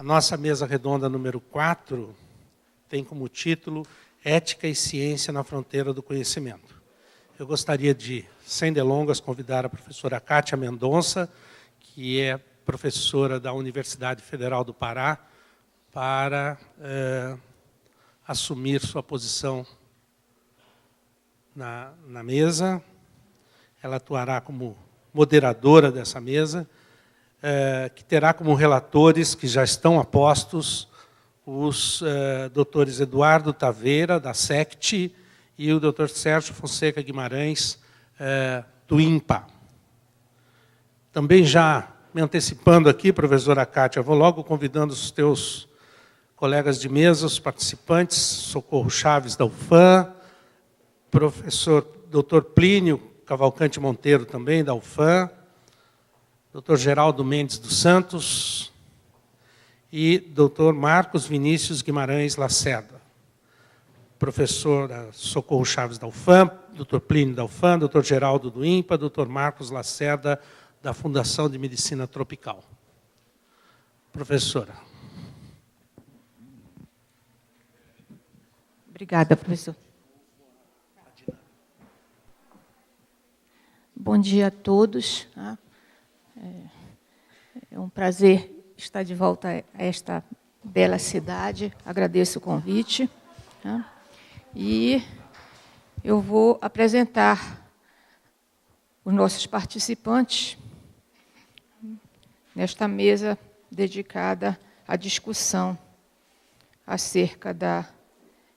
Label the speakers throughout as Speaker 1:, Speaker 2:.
Speaker 1: nossa mesa redonda número 4 tem como título Ética e Ciência na Fronteira do Conhecimento. Eu gostaria de, sem delongas, convidar a professora Kátia Mendonça, que é professora da Universidade Federal do Pará, para assumir sua posição na mesa. Ela atuará como moderadora dessa mesa, que terá como relatores, que já estão apostos, os doutores Eduardo Taveira, da SECT, e o doutor Sérgio Fonseca Guimarães, do INPA. Também já me antecipando aqui, professora Kátia, vou logo convidando os teus colegas de mesa, os participantes, Socorro Chaves, da UFAM, professor doutor Plínio Cavalcante Monteiro, também da UFAM, doutor Geraldo Mendes dos Santos e doutor Marcos Vinícius Guimarães Lacerda. Professora Socorro Chaves, da UFAM, doutor Plínio, da UFAM, doutor Geraldo, do INPA, doutor Marcos Lacerda, da Fundação de Medicina Tropical. Professora.
Speaker 2: Obrigada, professor. Bom dia a todos. É um prazer estar de volta a esta bela cidade. Agradeço o convite. E eu vou apresentar os nossos participantes nesta mesa dedicada à discussão acerca da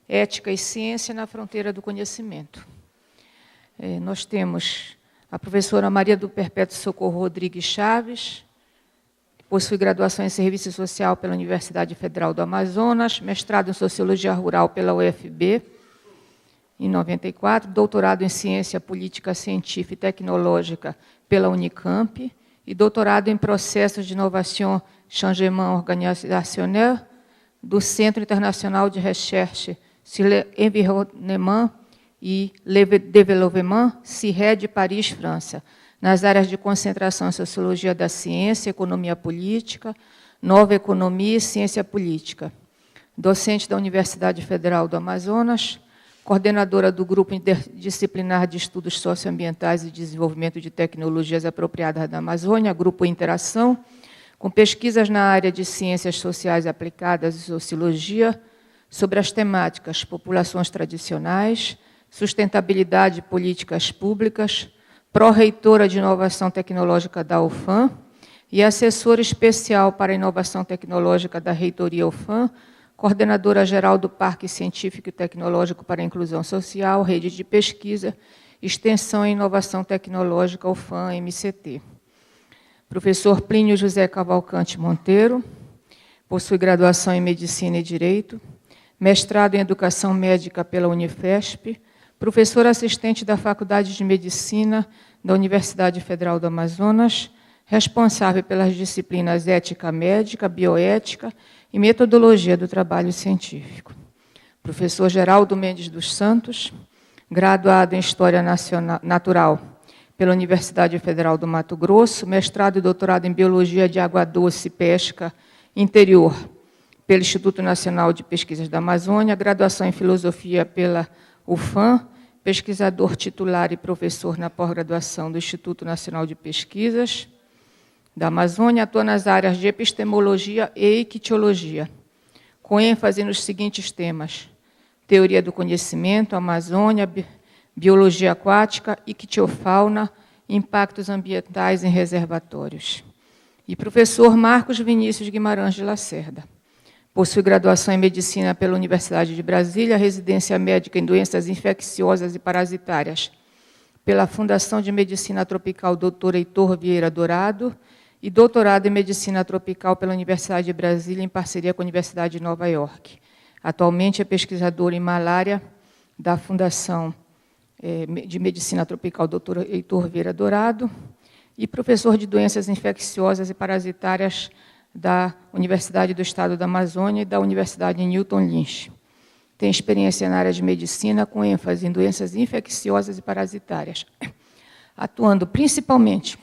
Speaker 2: ética e ciência na fronteira do conhecimento. Nós temos a professora Maria do Perpétuo Socorro Rodrigues Chaves, que possui graduação em Serviço Social pela Universidade Federal do Amazonas, mestrado em Sociologia Rural pela UFB, em 94, doutorado em Ciência Política Científica e Tecnológica pela Unicamp, e doutorado em Processos de Inovação Changement Organisationnel do Centro Internacional de Recherche sur l'Environnement e le Développement, CIRE, de Paris, França, nas áreas de concentração em Sociologia da Ciência, Economia Política, Nova Economia e Ciência Política. Docente da Universidade Federal do Amazonas, coordenadora do Grupo Interdisciplinar de Estudos Socioambientais e Desenvolvimento de Tecnologias Apropriadas da Amazônia, Grupo Interação, com pesquisas na área de Ciências Sociais Aplicadas e Sociologia, sobre as temáticas populações tradicionais, sustentabilidade e políticas públicas, pró-reitora de inovação tecnológica da UFAM e assessora especial para a inovação tecnológica da reitoria UFAM, coordenadora geral do Parque Científico e Tecnológico para a Inclusão Social, Rede de Pesquisa, Extensão e Inovação Tecnológica UFAM-MCT. Professor Plínio José Cavalcante Monteiro, possui graduação em Medicina e Direito, mestrado em Educação Médica pela Unifesp, professor assistente da Faculdade de Medicina da Universidade Federal do Amazonas, responsável pelas disciplinas Ética Médica, Bioética e Metodologia do Trabalho Científico. Professor Geraldo Mendes dos Santos, graduado em História Natural pela Universidade Federal do Mato Grosso, mestrado e doutorado em Biologia de Água Doce e Pesca Interior pelo Instituto Nacional de Pesquisas da Amazônia, graduação em Filosofia pela UFAM, pesquisador titular e professor na pós-graduação do Instituto Nacional de Pesquisas da Amazônia, atua nas áreas de epistemologia e ictiologia, com ênfase nos seguintes temas: teoria do conhecimento, Amazônia, biologia aquática, ictiofauna, impactos ambientais em reservatórios. E professor Marcos Vinícius Guimarães de Lacerda. Possui graduação em Medicina pela Universidade de Brasília, residência médica em doenças infecciosas e parasitárias pela Fundação de Medicina Tropical Dr. Heitor Vieira Dourado e doutorado em Medicina Tropical pela Universidade de Brasília, em parceria com a Universidade de Nova York. Atualmente é pesquisador em malária da Fundação de Medicina Tropical Dr. Heitor Vieira Dourado e professor de doenças infecciosas e parasitárias da Universidade do Estado da Amazônia e da Universidade de Newton Lynch. Tem experiência na área de medicina, com ênfase em doenças infecciosas e parasitárias, atuando principalmente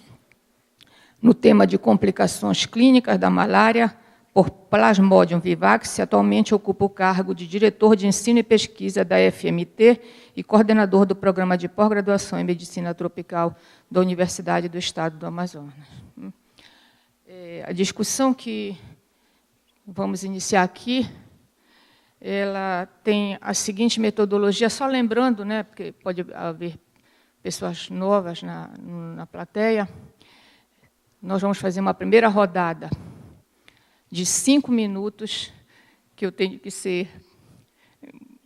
Speaker 2: no tema de complicações clínicas da malária, por Plasmodium Vivax, atualmente ocupa o cargo de diretor de ensino e pesquisa da FMT e coordenador do programa de pós-graduação em medicina tropical da Universidade do Estado do Amazonas. A discussão que vamos iniciar aqui, ela tem a seguinte metodologia, só lembrando, né, porque pode haver pessoas novas na plateia, nós vamos fazer uma primeira rodada de 5 minutos, que eu tenho que ser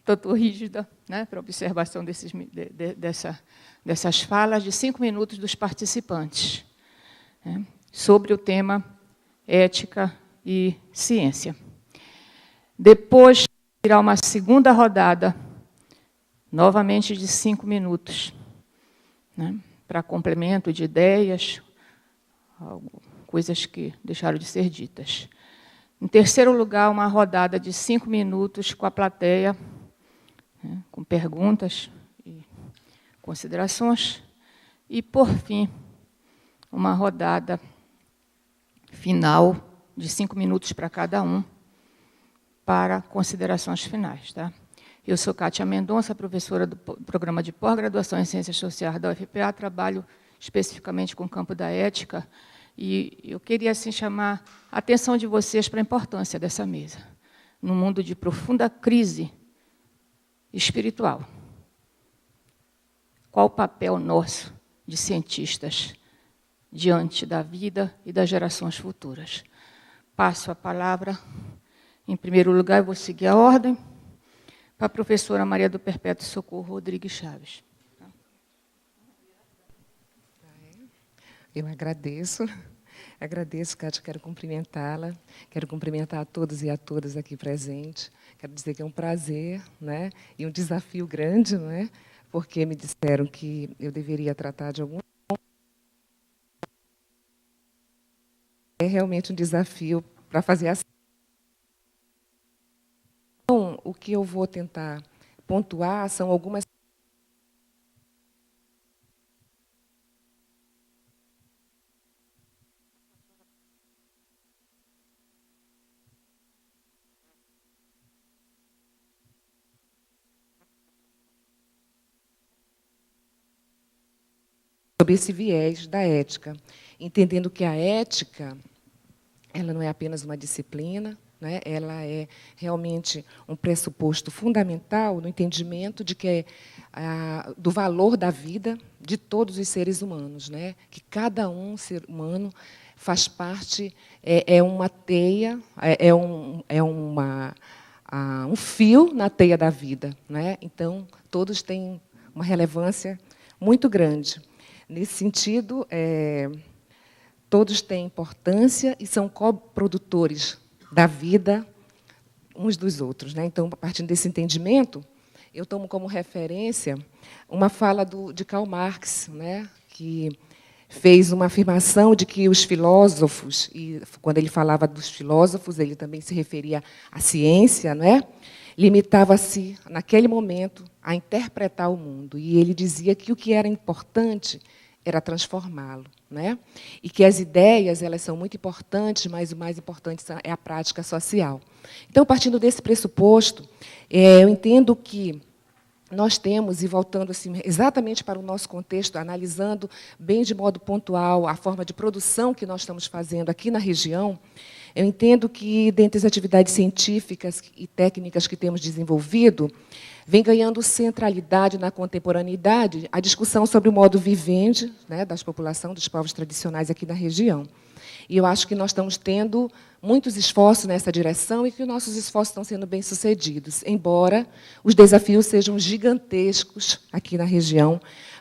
Speaker 2: tanto rígida, né, para observação dessas falas, de 5 minutos dos participantes, né, sobre o tema ética e ciência. Depois, irá uma segunda rodada, novamente de 5 minutos, né, para complemento de ideias, coisas que deixaram de ser ditas. Em terceiro lugar, uma rodada de 5 minutos com a plateia, né, com perguntas e considerações. E, por fim, uma rodada final de 5 minutos para cada um, para considerações finais. Tá? Eu sou Kátia Mendonça, professora do Programa de Pós-Graduação em Ciências Sociais da UFPA, trabalho especificamente com o campo da ética, e eu queria assim, chamar a atenção de vocês para a importância dessa mesa, num mundo de profunda crise espiritual. Qual o papel nosso, de cientistas, diante da vida e das gerações futuras? Passo a palavra, em primeiro lugar, eu vou seguir a ordem, para a professora Maria do Perpétuo Socorro Rodrigues Chaves.
Speaker 3: Eu agradeço, Kátia, quero cumprimentá-la, quero cumprimentar a todos e a todas aqui presentes. Quero dizer que é um prazer, né, e um desafio grande, não é? Porque me disseram que eu deveria tratar de algum... É realmente um desafio para fazer assim. Então, o que eu vou tentar pontuar são algumas... sobre esse viés da ética, entendendo que a ética, ela não é apenas uma disciplina, né? Ela é realmente um pressuposto fundamental no entendimento de que do valor da vida de todos os seres humanos, né? Que cada ser humano faz parte, é uma teia, um fio na teia da vida, né? Então, todos têm uma relevância muito grande. Nesse sentido, todos têm importância e são coprodutores da vida uns dos outros, né? Então, a partir desse entendimento, eu tomo como referência uma fala de Karl Marx, né? Que fez uma afirmação de que os filósofos, e quando ele falava dos filósofos, ele também se referia à ciência, não é? Limitava-se, naquele momento, a interpretar o mundo. E ele dizia que o que era importante era transformá-lo, né? E que as ideias, elas são muito importantes, mas o mais importante é a prática social. Então, partindo desse pressuposto, eu entendo que nós temos, e voltando assim, exatamente para o nosso contexto, analisando bem de modo pontual a forma de produção que nós estamos fazendo aqui na região, eu entendo que, dentre as atividades científicas e técnicas que temos desenvolvido, vem ganhando centralidade na contemporaneidade a discussão sobre o modo vivente, né, das populações, dos povos tradicionais aqui na região. E eu acho que nós estamos tendo muitos esforços nessa direção e que os nossos esforços estão sendo bem-sucedidos, embora os desafios sejam gigantescos aqui na região,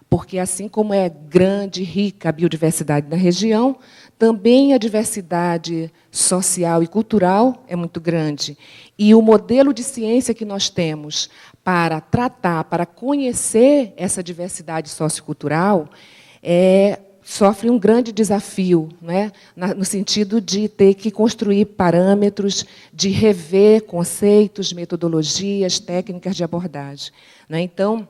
Speaker 3: porque, assim como é grande e rica a biodiversidade na região, também a diversidade social e cultural é muito grande. E o modelo de ciência que nós temos para tratar, para conhecer essa diversidade sociocultural, sofre um grande desafio, né? No sentido de ter que construir parâmetros, de rever conceitos, metodologias, técnicas de abordagem, né? Então,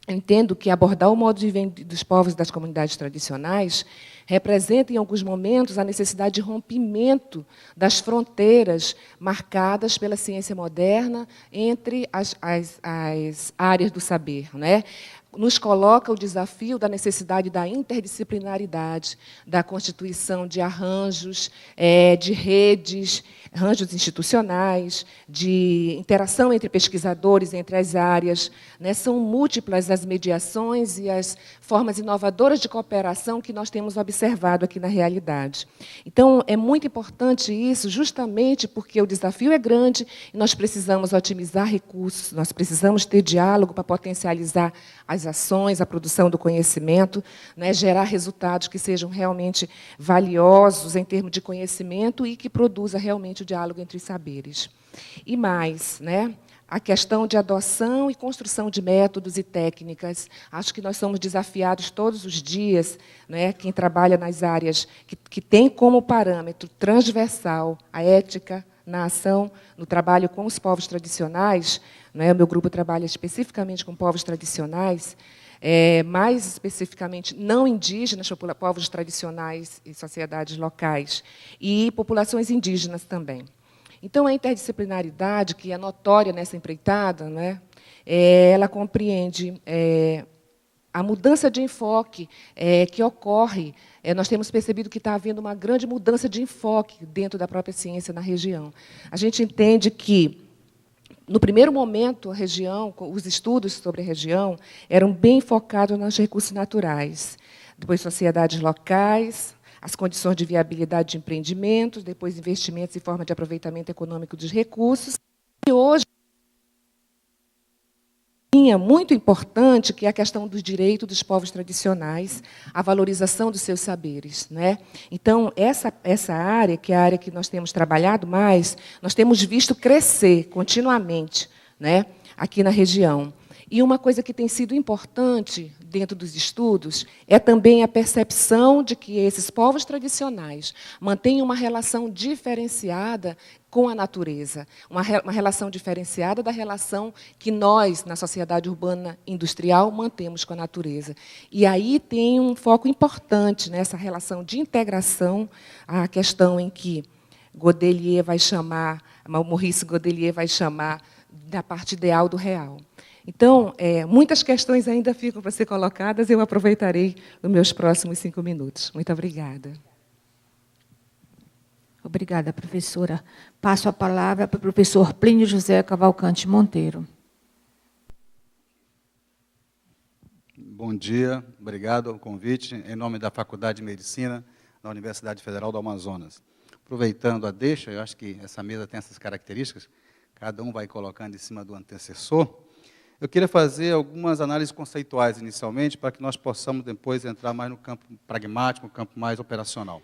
Speaker 3: eu entendo que abordar o modo de viver dos povos e das comunidades tradicionais representa, em alguns momentos, a necessidade de rompimento das fronteiras marcadas pela ciência moderna entre as áreas do saber, né? Nos coloca o desafio da necessidade da interdisciplinaridade, da constituição de arranjos, de redes, arranjos institucionais, de interação entre pesquisadores, entre as áreas, né? São múltiplas as mediações e as formas inovadoras de cooperação que nós temos observado aqui na realidade. Então, é muito importante isso, justamente porque o desafio é grande e nós precisamos otimizar recursos, nós precisamos ter diálogo para potencializar as ações, a produção do conhecimento, né, gerar resultados que sejam realmente valiosos em termos de conhecimento e que produza realmente o diálogo entre os saberes. E mais, né, a questão de adoção e construção de métodos e técnicas. Acho que nós somos desafiados todos os dias, né, quem trabalha nas áreas que tem como parâmetro transversal a ética na ação, no trabalho com os povos tradicionais, né, o meu grupo trabalha especificamente com povos tradicionais, mais especificamente não indígenas, povos tradicionais e sociedades locais, e populações indígenas também. Então, a interdisciplinaridade, que é notória nessa empreitada, né, ela compreende a mudança de enfoque que ocorre. Nós temos percebido que está havendo uma grande mudança de enfoque dentro da própria ciência na região. A gente entende que, no primeiro momento, a região, os estudos sobre a região eram bem focados nos recursos naturais, depois sociedades locais, as condições de viabilidade de empreendimentos, depois investimentos e forma de aproveitamento econômico dos recursos. E hoje, muito importante, que é a questão dos direitos dos povos tradicionais, a valorização dos seus saberes, né? Então, essa área, que é a área que nós temos trabalhado mais, nós temos visto crescer continuamente, né, aqui na região. E uma coisa que tem sido importante dentro dos estudos é também a percepção de que esses povos tradicionais mantêm uma relação diferenciada com a natureza, uma relação diferenciada da relação que nós, na sociedade urbana industrial, mantemos com a natureza. E aí tem um foco importante nessa relação de integração, a questão em que Godelier vai chamar, Maurice Godelier vai chamar da parte ideal do real. Então, muitas questões ainda ficam para ser colocadas, eu aproveitarei nos meus próximos 5 minutos. Muito obrigada.
Speaker 2: Obrigada, professora. Passo a palavra para o professor Plínio José Cavalcante Monteiro.
Speaker 4: Bom dia, obrigado ao convite, em nome da Faculdade de Medicina da Universidade Federal do Amazonas. Aproveitando a deixa, eu acho que essa mesa tem essas características, cada um vai colocando em cima do antecessor. Eu queria fazer algumas análises conceituais inicialmente, para que nós possamos depois entrar mais no campo pragmático, no campo mais operacional.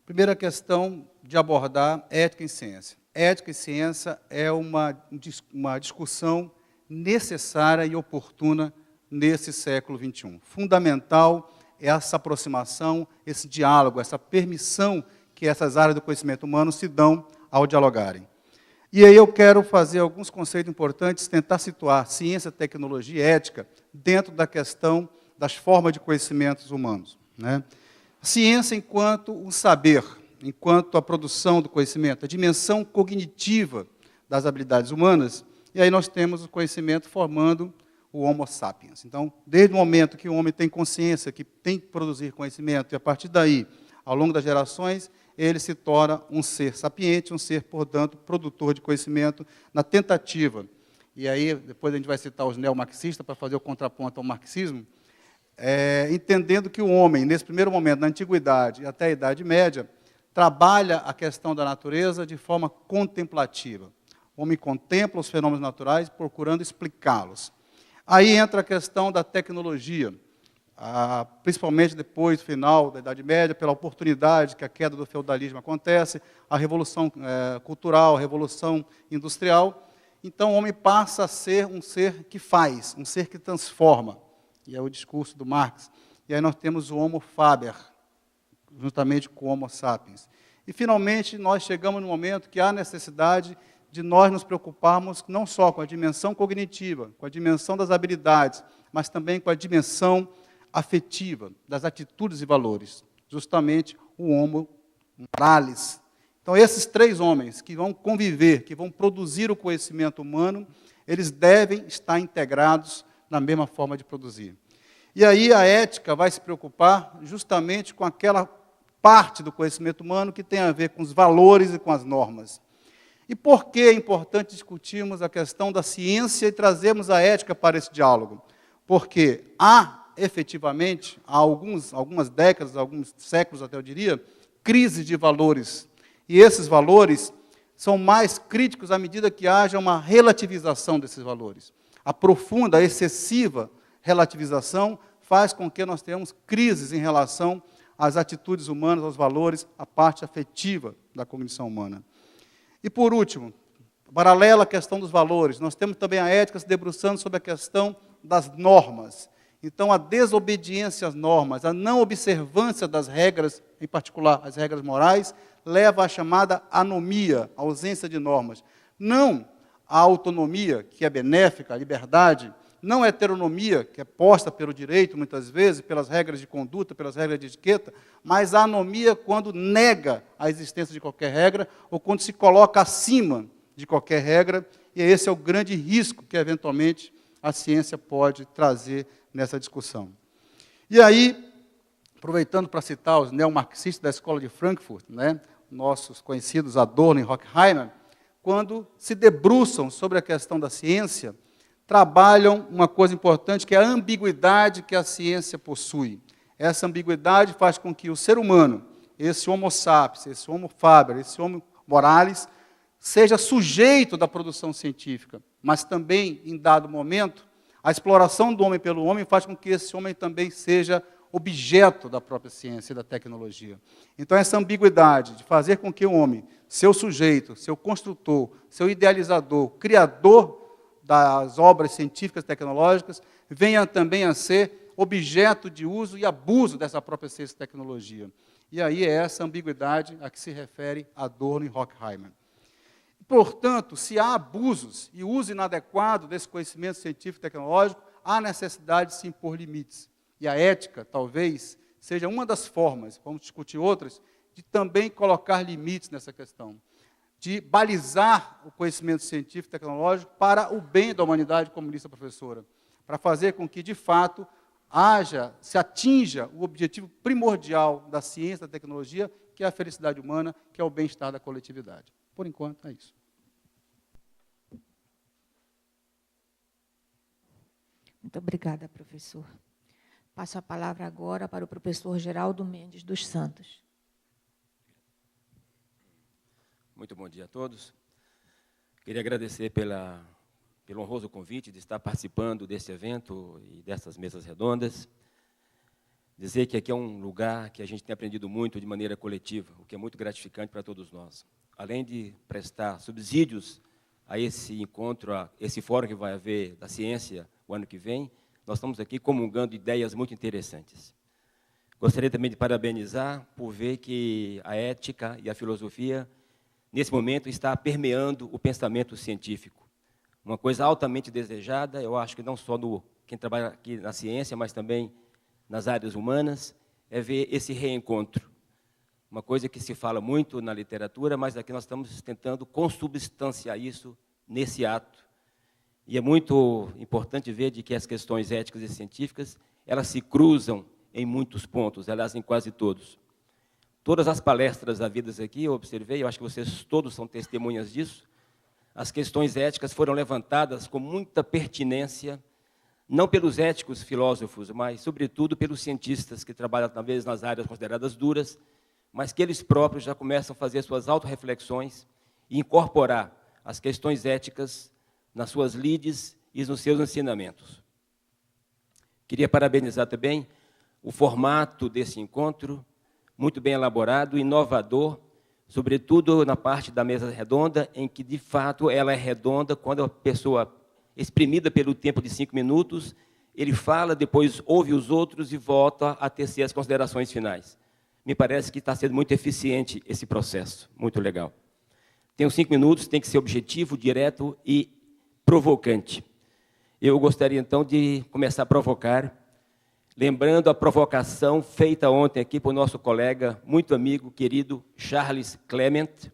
Speaker 4: Primeira questão de abordar ética em ciência. Ética e ciência é uma discussão necessária e oportuna nesse século XXI. Fundamental é essa aproximação, esse diálogo, essa permissão que essas áreas do conhecimento humano se dão ao dialogarem. E aí eu quero fazer alguns conceitos importantes, tentar situar ciência, tecnologia e ética dentro da questão das formas de conhecimentos humanos, né? Ciência enquanto um saber, enquanto a produção do conhecimento, a dimensão cognitiva das habilidades humanas, e aí nós temos o conhecimento formando o Homo sapiens. Então, desde o momento que o homem tem consciência, que tem que produzir conhecimento, e a partir daí, ao longo das gerações, ele se torna um ser sapiente, um ser, portanto, produtor de conhecimento, na tentativa. E aí, depois a gente vai citar os neomarxistas para fazer o contraponto ao marxismo, entendendo que o homem, nesse primeiro momento, na Antiguidade e até a Idade Média, trabalha a questão da natureza de forma contemplativa. O homem contempla os fenômenos naturais, procurando explicá-los. Aí entra a questão da tecnologia, principalmente depois do final da Idade Média, pela oportunidade que a queda do feudalismo acontece, a revolução cultural, a revolução industrial. Então, o homem passa a ser um ser que faz, um ser que transforma. E é o discurso do Marx. E aí nós temos o Homo faber, juntamente com o Homo sapiens. E, finalmente, nós chegamos no momento que há necessidade de nós nos preocuparmos não só com a dimensão cognitiva, com a dimensão das habilidades, mas também com a dimensão afetiva, das atitudes e valores. justamente o homo moralis. Então, esses 3 homens que vão conviver, que vão produzir o conhecimento humano, eles devem estar integrados na mesma forma de produzir. E aí a ética vai se preocupar justamente com aquela parte do conhecimento humano que tem a ver com os valores e com as normas. E por que é importante discutirmos a questão da ciência e trazermos a ética para esse diálogo? Porque efetivamente, há algumas décadas, alguns séculos até eu diria, crises de valores. E esses valores são mais críticos à medida que haja uma relativização desses valores. A profunda, a excessiva relativização faz com que nós tenhamos crises em relação às atitudes humanas, aos valores, à parte afetiva da cognição humana. E por último, paralela à questão dos valores, nós temos também a ética se debruçando sobre a questão das normas. Então, a desobediência às normas, a não observância das regras, em particular as regras morais, leva à chamada anomia, a ausência de normas. Não a autonomia, que é benéfica, a liberdade, não a heteronomia, que é posta pelo direito, muitas vezes, pelas regras de conduta, pelas regras de etiqueta, mas a anomia quando nega a existência de qualquer regra, ou quando se coloca acima de qualquer regra, e esse é o grande risco que, eventualmente, a ciência pode trazer nessa discussão. E aí, aproveitando para citar os neomarxistas da Escola de Frankfurt, nossos conhecidos Adorno e Horkheimer, quando se debruçam sobre a questão da ciência, trabalham uma coisa importante, que é a ambiguidade que a ciência possui. Essa ambiguidade faz com que o ser humano, esse homo sapiens, esse homo faber, esse homo moralis, seja sujeito da produção científica, mas também, em dado momento, a exploração do homem pelo homem faz com que esse homem também seja objeto da própria ciência e da tecnologia. Então, essa ambiguidade de fazer com que o homem, seu sujeito, seu construtor, seu idealizador, criador das obras científicas e tecnológicas, venha também a ser objeto de uso e abuso dessa própria ciência e tecnologia. E aí é essa ambiguidade a que se refere Adorno e Horkheimer. Portanto, se há abusos e uso inadequado desse conhecimento científico e tecnológico, há necessidade de se impor limites. E a ética, talvez, seja uma das formas, vamos discutir outras, de também colocar limites nessa questão, de balizar o conhecimento científico e tecnológico para o bem da humanidade, como disse a professora, para fazer com que, de fato, se atinja o objetivo primordial da ciência, da tecnologia, que é a felicidade humana, que é o bem-estar da coletividade. Por enquanto, é isso.
Speaker 2: Muito obrigada, professor. Passo a palavra agora para o professor Geraldo Mendes dos Santos.
Speaker 5: Muito bom dia a todos. Queria agradecer pelo honroso convite de estar participando desse evento e dessas mesas redondas. Dizer que aqui é um lugar que a gente tem aprendido muito de maneira coletiva, o que é muito gratificante para todos nós. Além de prestar subsídios a esse encontro, a esse fórum que vai haver da ciência o ano que vem, nós estamos aqui comungando ideias muito interessantes. Gostaria também de parabenizar por ver que a ética e a filosofia, nesse momento, está permeando o pensamento científico. Uma coisa altamente desejada, eu acho que não só quem trabalha aqui na ciência, mas também nas áreas humanas, é ver esse reencontro. Uma coisa que se fala muito na literatura, mas aqui nós estamos tentando consubstanciar isso nesse ato. E é muito importante ver de que as questões éticas e científicas, elas se cruzam em muitos pontos, aliás, em quase todos. Todas as palestras havidas aqui, eu observei, eu acho que vocês todos são testemunhas disso, as questões éticas foram levantadas com muita pertinência, não pelos éticos filósofos, mas, sobretudo, pelos cientistas que trabalham, talvez, nas áreas consideradas duras, mas que eles próprios já começam a fazer suas autorreflexões e incorporar as questões éticas nas suas lides e nos seus ensinamentos. Queria parabenizar também o formato desse encontro, muito bem elaborado, inovador, sobretudo na parte da mesa redonda, em que, de fato, ela é redonda quando a pessoa, exprimida pelo tempo de 5 minutos, ele fala, depois ouve os outros e volta a tecer as considerações finais. Me parece que está sendo muito eficiente esse processo, muito legal. Tem os 5 minutos, tem que ser objetivo, direto e provocante. Eu gostaria, então, de começar a provocar, lembrando a provocação feita ontem aqui por nosso colega, muito amigo, querido, Charles Clement,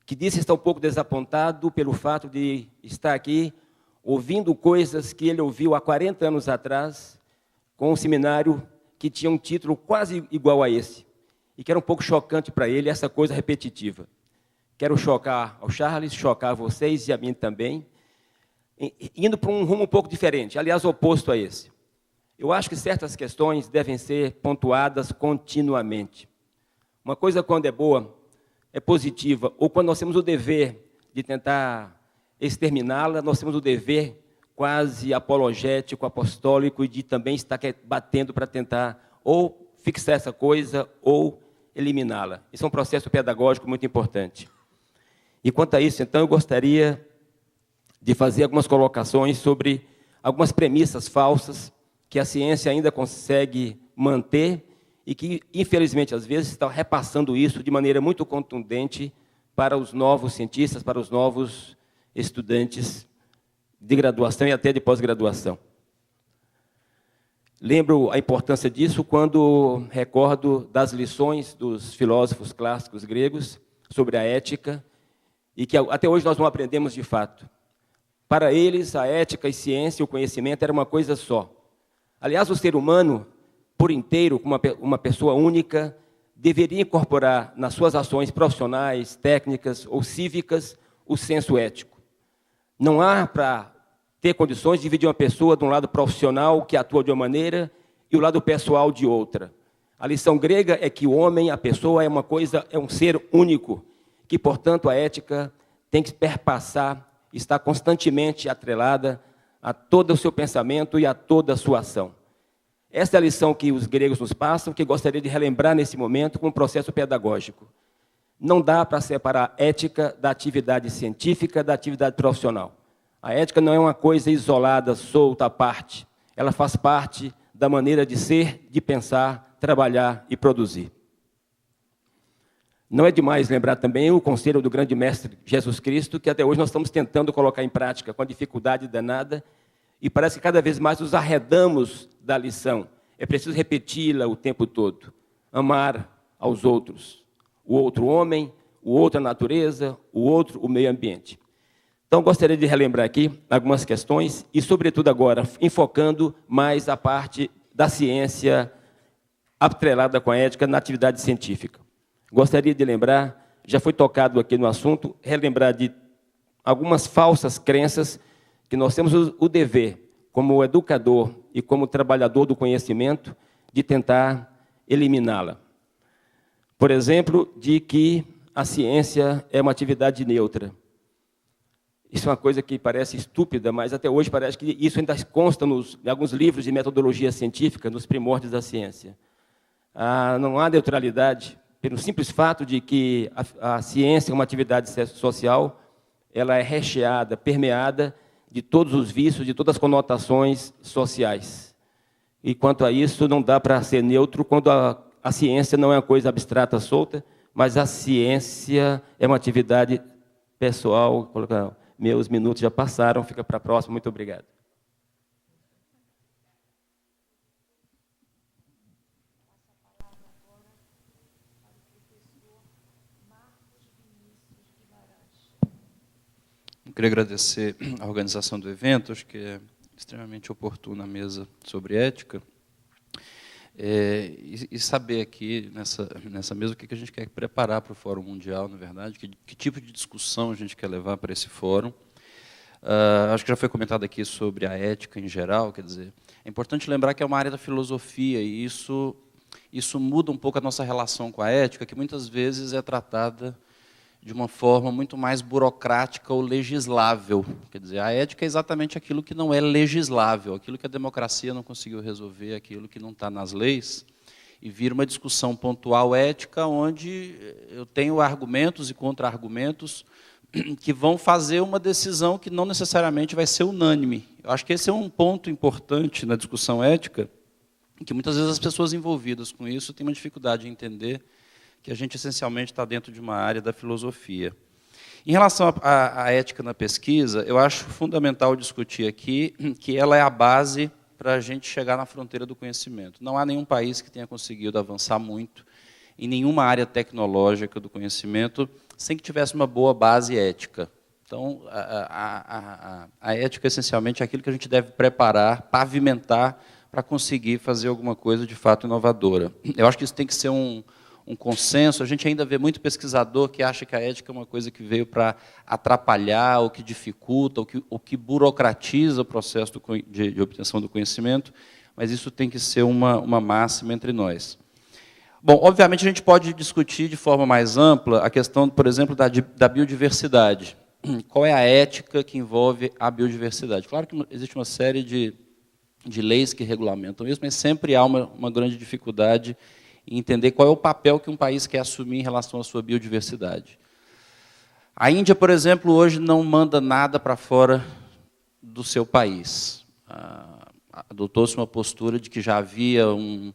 Speaker 5: que disse estar um pouco desapontado pelo fato de estar aqui ouvindo coisas que ele ouviu há 40 anos atrás, com um seminário que tinha um título quase igual a esse, e que era um pouco chocante para ele, essa coisa repetitiva. Quero chocar ao Charles, chocar a vocês e a mim também, indo para um rumo um pouco diferente, aliás, oposto a esse. Eu acho que certas questões devem ser pontuadas continuamente. Uma coisa, quando é boa, é positiva, ou quando nós temos o dever de tentar exterminá-la, nós temos o dever quase apologético, apostólico, e de também estar batendo para tentar ou fixar essa coisa ou eliminá-la. Isso é um processo pedagógico muito importante. E quanto a isso, então, eu gostaria de fazer algumas colocações sobre algumas premissas falsas que a ciência ainda consegue manter e que, infelizmente, às vezes, está repassando isso de maneira muito contundente para os novos cientistas, para os novos estudantes de graduação e até de pós-graduação. Lembro a importância disso quando recordo das lições dos filósofos clássicos gregos sobre a ética, e que até hoje nós não aprendemos de fato. Para eles, a ética e ciência, o conhecimento, era uma coisa só. Aliás, o ser humano, por inteiro, como uma pessoa única, deveria incorporar nas suas ações profissionais, técnicas ou cívicas o senso ético. Não há para ter condições de dividir uma pessoa de um lado profissional, que atua de uma maneira, e o lado pessoal de outra. A lição grega é que o homem, a pessoa, é um ser único, que, portanto, a ética tem que perpassar, estar constantemente atrelada a todo o seu pensamento e a toda a sua ação. Essa é a lição que os gregos nos passam, que gostaria de relembrar nesse momento com um processo pedagógico. Não dá para separar a ética da atividade científica, da atividade profissional. A ética não é uma coisa isolada, solta, à parte. Ela faz parte da maneira de ser, de pensar, trabalhar e produzir. Não é demais lembrar também o conselho do grande mestre Jesus Cristo, que até hoje nós estamos tentando colocar em prática com a dificuldade danada, e parece que cada vez mais nos arredamos da lição. É preciso repeti-la o tempo todo. Amar aos outros. O outro homem, o outro a natureza, o outro o meio ambiente. Então, gostaria de relembrar aqui algumas questões, e, sobretudo agora, enfocando mais a parte da ciência atrelada com a ética na atividade científica. Gostaria de lembrar, já foi tocado aqui no assunto, relembrar de algumas falsas crenças que nós temos o dever, como educador e como trabalhador do conhecimento, de tentar eliminá-la. Por exemplo, de que a ciência é uma atividade neutra. Isso é uma coisa que parece estúpida, mas até hoje parece que isso ainda consta em alguns livros de metodologia científica, nos primórdios da ciência. Não há neutralidade, pelo simples fato de que a ciência é uma atividade social, ela é recheada, permeada de todos os vícios, de todas as conotações sociais. E, quanto a isso, não dá para ser neutro quando a ciência não é uma coisa abstrata, solta, mas a ciência é uma atividade pessoal. Meus minutos já passaram, fica para a próxima. Muito obrigado.
Speaker 6: Eu queria agradecer a organização do evento, acho que é extremamente oportuna a mesa sobre ética, e saber aqui, nessa mesa, o que a gente quer preparar para o Fórum Mundial, na verdade, que tipo de discussão a gente quer levar para esse fórum. Acho que já foi comentado aqui sobre a ética em geral, quer dizer, é importante lembrar que é uma área da filosofia, e isso muda um pouco a nossa relação com a ética, que muitas vezes é tratada de uma forma muito mais burocrática ou legislável. Quer dizer, a ética é exatamente aquilo que não é legislável, aquilo que a democracia não conseguiu resolver, aquilo que não está nas leis, e vira uma discussão pontual ética, onde eu tenho argumentos e contra-argumentos que vão fazer uma decisão que não necessariamente vai ser unânime. Eu acho que esse é um ponto importante na discussão ética, que muitas vezes as pessoas envolvidas com isso têm uma dificuldade de entender que a gente essencialmente está dentro de uma área da filosofia. Em relação à ética na pesquisa, eu acho fundamental discutir aqui que ela é a base para a gente chegar na fronteira do conhecimento. Não há nenhum país que tenha conseguido avançar muito em nenhuma área tecnológica do conhecimento sem que tivesse uma boa base ética. Então, a ética, essencialmente, é aquilo que a gente deve preparar, pavimentar, para conseguir fazer alguma coisa de fato inovadora. Eu acho que isso tem que ser um consenso. A gente ainda vê muito pesquisador que acha que a ética é uma coisa que veio para atrapalhar, ou que dificulta, ou que burocratiza o processo de obtenção do conhecimento, mas isso tem que ser uma máxima entre nós. Bom, obviamente, a gente pode discutir de forma mais ampla a questão, por exemplo, da biodiversidade. Qual é a ética que envolve a biodiversidade? Claro que existe uma série de leis que regulamentam isso, mas sempre há uma grande dificuldade em entender qual é o papel que um país quer assumir em relação à sua biodiversidade. A Índia, por exemplo, hoje não manda nada para fora do seu país. Adotou-se uma postura de que já havia um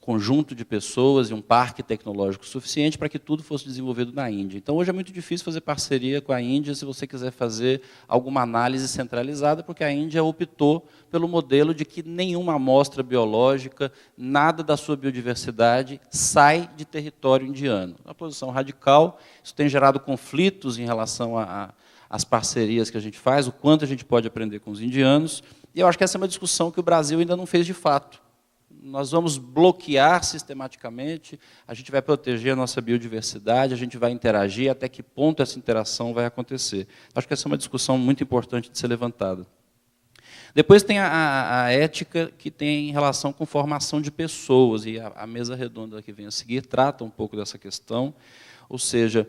Speaker 6: conjunto de pessoas e um parque tecnológico suficiente para que tudo fosse desenvolvido na Índia. Então, hoje é muito difícil fazer parceria com a Índia se você quiser fazer alguma análise centralizada, porque a Índia optou pelo modelo de que nenhuma amostra biológica, nada da sua biodiversidade sai de território indiano. Uma posição radical, isso tem gerado conflitos em relação às parcerias que a gente faz, o quanto a gente pode aprender com os indianos, e eu acho que essa é uma discussão que o Brasil ainda não fez de fato. Nós vamos bloquear sistematicamente, a gente vai proteger a nossa biodiversidade, a gente vai interagir, até que ponto essa interação vai acontecer. Acho que essa é uma discussão muito importante de ser levantada. Depois tem a ética que tem relação com formação de pessoas, e a mesa redonda que vem a seguir trata um pouco dessa questão, ou seja,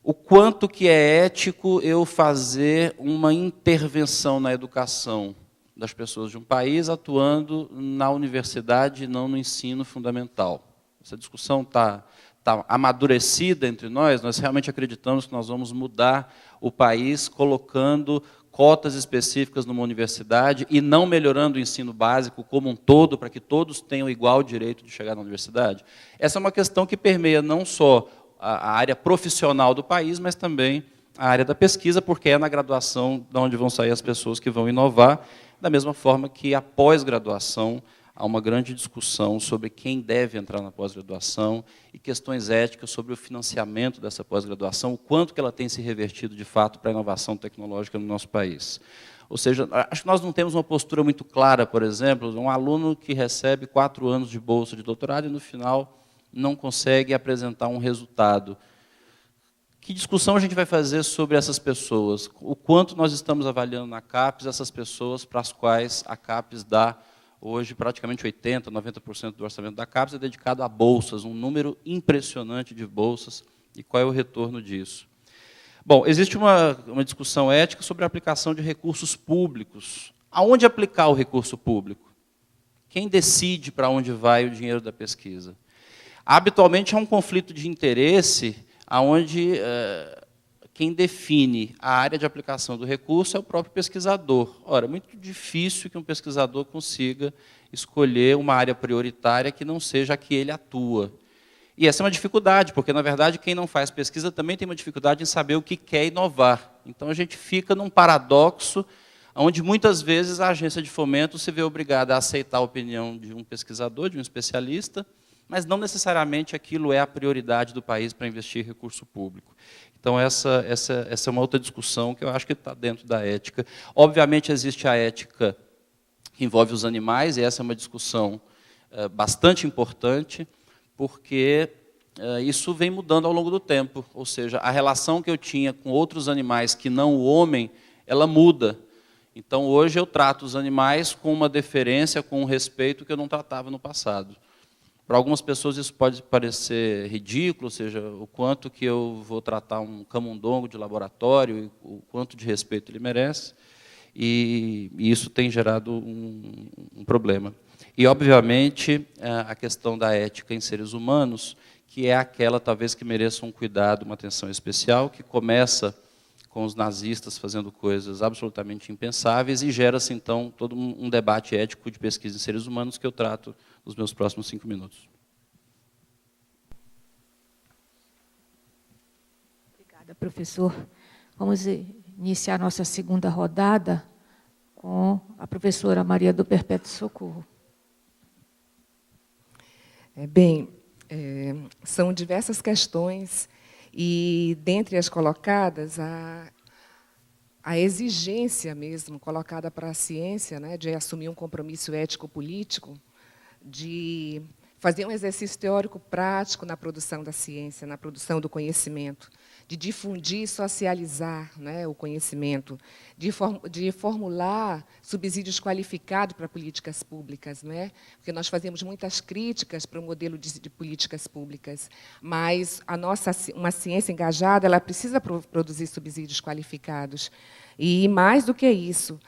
Speaker 6: o quanto que é ético eu fazer uma intervenção na educação das pessoas de um país atuando na universidade e não no ensino fundamental. Essa discussão está amadurecida entre nós realmente acreditamos que nós vamos mudar o país colocando cotas específicas numa universidade e não melhorando o ensino básico como um todo, para que todos tenham igual direito de chegar na universidade. Essa é uma questão que permeia não só a área profissional do país, mas também a área da pesquisa, porque é na graduação de onde vão sair as pessoas que vão inovar, da mesma forma que a pós-graduação, há uma grande discussão sobre quem deve entrar na pós-graduação e questões éticas sobre o financiamento dessa pós-graduação, o quanto que ela tem se revertido, de fato, para a inovação tecnológica no nosso país. Ou seja, acho que nós não temos uma postura muito clara, por exemplo, um aluno que recebe 4 anos de bolsa de doutorado e, no final, não consegue apresentar um resultado. Que discussão a gente vai fazer sobre essas pessoas? O quanto nós estamos avaliando na CAPES essas pessoas para as quais a CAPES dá, hoje, praticamente 80%, 90% do orçamento da CAPES é dedicado a bolsas, um número impressionante de bolsas, e qual é o retorno disso? Bom, existe uma discussão ética sobre a aplicação de recursos públicos. Aonde aplicar o recurso público? Quem decide para onde vai o dinheiro da pesquisa? Habitualmente, há um conflito de interesse onde quem define a área de aplicação do recurso é o próprio pesquisador. Ora, é muito difícil que um pesquisador consiga escolher uma área prioritária que não seja a que ele atua. E essa é uma dificuldade, porque, na verdade, quem não faz pesquisa também tem uma dificuldade em saber o que quer inovar. Então, a gente fica num paradoxo, onde, muitas vezes, a agência de fomento se vê obrigada a aceitar a opinião de um pesquisador, de um especialista, mas não necessariamente aquilo é a prioridade do país para investir recurso público. Então, essa é uma outra discussão que eu acho que está dentro da ética. Obviamente, existe a ética que envolve os animais, e essa é uma discussão bastante importante, porque isso vem mudando ao longo do tempo. Ou seja, a relação que eu tinha com outros animais que não o homem, ela muda. Então, hoje eu trato os animais com uma deferência, com um respeito que eu não tratava no passado. Para algumas pessoas isso pode parecer ridículo, ou seja, o quanto que eu vou tratar um camundongo de laboratório, o quanto de respeito ele merece, e isso tem gerado um problema. E, obviamente, a questão da ética em seres humanos, que é aquela, talvez, que mereça um cuidado, uma atenção especial, que começa com os nazistas fazendo coisas absolutamente impensáveis e gera-se, então, todo um debate ético de pesquisa em seres humanos que eu trato nos meus próximos 5 minutos.
Speaker 2: Obrigada, professor. Vamos iniciar nossa segunda rodada com a professora Maria do Perpétuo Socorro.
Speaker 3: São diversas questões e, dentre as colocadas, a exigência mesmo colocada para a ciência, né, de assumir um compromisso ético-político, de fazer um exercício teórico prático na produção da ciência, na produção do conhecimento, de difundir e socializar, né, o conhecimento, de formular subsídios qualificados para políticas públicas, né, porque nós fazemos muitas críticas para o modelo de políticas públicas, mas uma ciência engajada, ela precisa produzir subsídios qualificados. E, mais do que isso,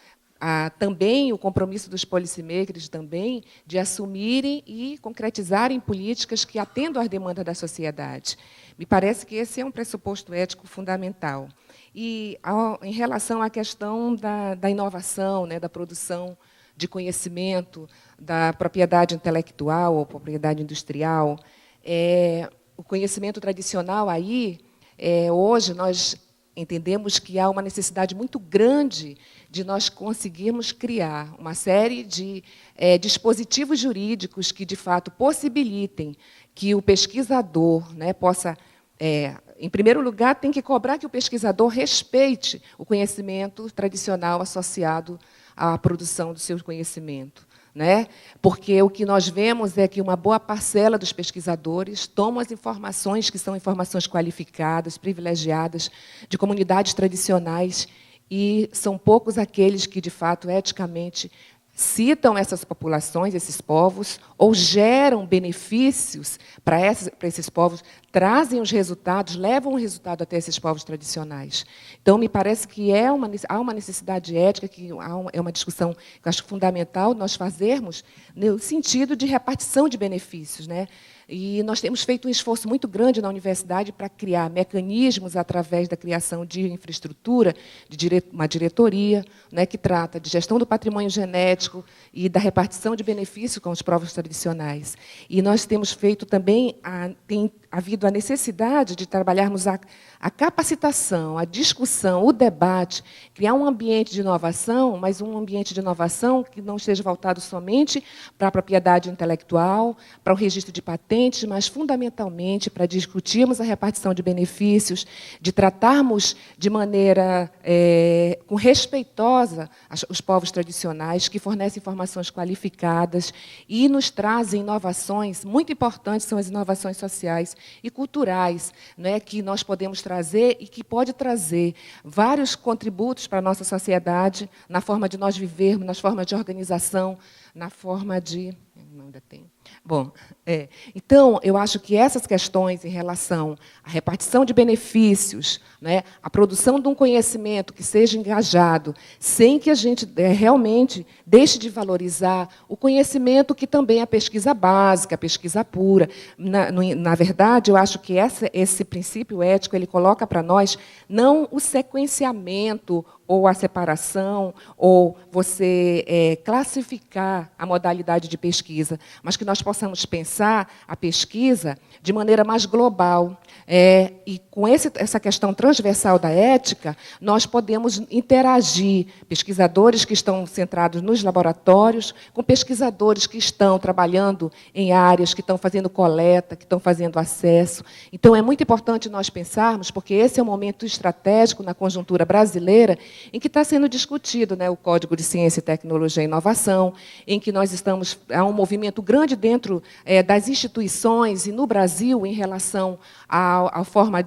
Speaker 3: também o compromisso dos policymakers também de assumirem e concretizarem políticas que atendam às demandas da sociedade. Me parece que esse é um pressuposto ético fundamental. E, em relação à questão da inovação, né, da produção de conhecimento, da propriedade intelectual ou propriedade industrial, o conhecimento tradicional aí, hoje nós entendemos que há uma necessidade muito grande de nós conseguirmos criar uma série de dispositivos jurídicos que, de fato, possibilitem que o pesquisador, né, possa, em primeiro lugar, tem que cobrar que o pesquisador respeite o conhecimento tradicional associado à produção do seu conhecimento, né? Porque o que nós vemos é que uma boa parcela dos pesquisadores tomam as informações que são informações qualificadas, privilegiadas, de comunidades tradicionais, e são poucos aqueles que, de fato, eticamente, citam essas populações, esses povos, ou geram benefícios para esses povos, trazem os resultados, levam o resultado até esses povos tradicionais. Então, me parece que há uma necessidade ética, que é uma discussão que eu acho fundamental nós fazermos no sentido de repartição de benefícios, né? E nós temos feito um esforço muito grande na universidade para criar mecanismos através da criação de infraestrutura, uma diretoria, né, que trata de gestão do patrimônio genético e da repartição de benefícios com os povos tradicionais. E nós temos feito também, tem havido a necessidade de trabalharmos a capacitação, a discussão, o debate, criar um ambiente de inovação, mas um ambiente de inovação que não esteja voltado somente para a propriedade intelectual, para o registro de patentes, mas, fundamentalmente, para discutirmos a repartição de benefícios, de tratarmos de maneira respeitosa os povos tradicionais, que fornecem informações qualificadas e nos trazem inovações muito importantes, são as inovações sociais e culturais, né, que nós podemos trazer e que pode trazer vários contributos para a nossa sociedade, na forma de nós vivermos, nas formas de organização, na forma de... Não, ainda tem. Bom, então, eu acho que essas questões em relação à repartição de benefícios, né, a produção de um conhecimento que seja engajado, sem que a gente realmente deixe de valorizar o conhecimento que também é a pesquisa básica, a pesquisa pura. Na verdade, eu acho que esse princípio ético ele coloca para nós não o sequenciamento ou a separação, ou você classificar a modalidade de pesquisa, mas que nós possamos pensar a pesquisa de maneira mais global. E com essa questão transversal da ética, nós podemos interagir, pesquisadores que estão centrados nos laboratórios, com pesquisadores que estão trabalhando em áreas, que estão fazendo coleta, que estão fazendo acesso. Então, é muito importante nós pensarmos, porque esse é um momento estratégico na conjuntura brasileira, em que está sendo discutido, né, o Código de Ciência, Tecnologia e Inovação, em que há um movimento grande dentro das instituições e no Brasil em relação à forma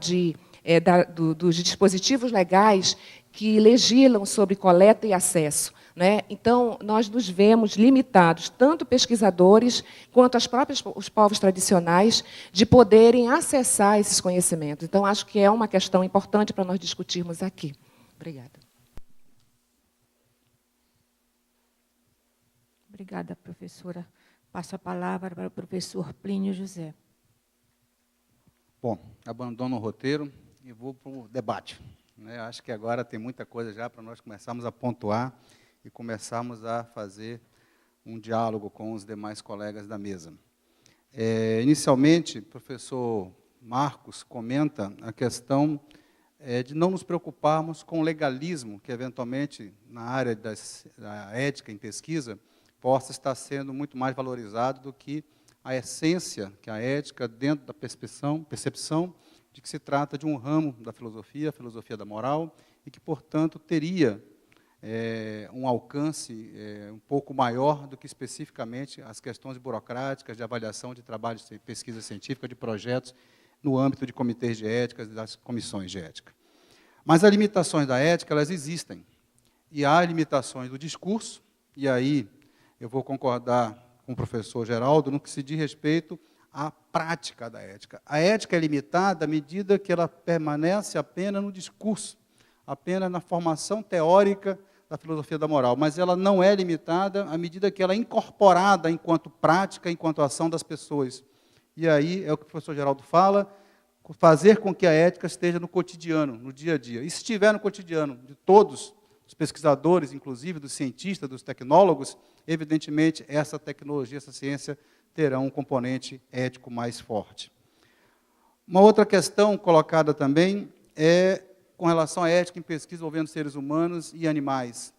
Speaker 3: dos dispositivos legais que legislam sobre coleta e acesso, né? Então, nós nos vemos limitados, tanto pesquisadores quanto os povos tradicionais, de poderem acessar esses conhecimentos. Então, acho que é uma questão importante para nós discutirmos aqui. Obrigada.
Speaker 2: Obrigada, professora. Passo a palavra para o professor Plínio José.
Speaker 4: Bom, abandono o roteiro e vou para o debate. Acho que agora tem muita coisa já para nós começarmos a pontuar e começarmos a fazer um diálogo com os demais colegas da mesa. Inicialmente, o professor Marcos comenta a questão de não nos preocuparmos com o legalismo, que eventualmente, na área da ética em pesquisa, possa estar sendo muito mais valorizado do que a essência, que é a ética, dentro da percepção de que se trata de um ramo da filosofia, a filosofia da moral, e que, portanto, teria um alcance um pouco maior do que especificamente as questões burocráticas de avaliação de trabalhos de pesquisa científica, de projetos, no âmbito de comitês de ética e das comissões de ética. Mas as limitações da ética, elas existem. E há limitações do discurso, e aí eu vou concordar com o professor Geraldo no que se diz respeito à prática da ética. A ética é limitada à medida que ela permanece apenas no discurso, apenas na formação teórica da filosofia da moral, mas ela não é limitada à medida que ela é incorporada enquanto prática, enquanto ação das pessoas. E aí é o que o professor Geraldo fala, fazer com que a ética esteja no cotidiano, no dia a dia. E se estiver no cotidiano de todos, os pesquisadores, inclusive, dos cientistas, dos tecnólogos, evidentemente, essa tecnologia, essa ciência, terão um componente ético mais forte. Uma outra questão colocada também é com relação à ética em pesquisa envolvendo seres humanos e animais.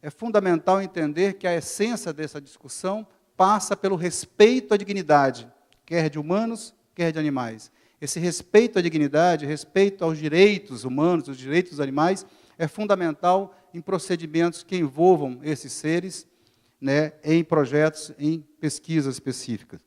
Speaker 4: É fundamental entender que a essência dessa discussão passa pelo respeito à dignidade, quer de humanos, quer de animais. Esse respeito à dignidade, respeito aos direitos humanos, os direitos dos animais, é fundamental em procedimentos que envolvam esses seres, em projetos, em pesquisas específicas.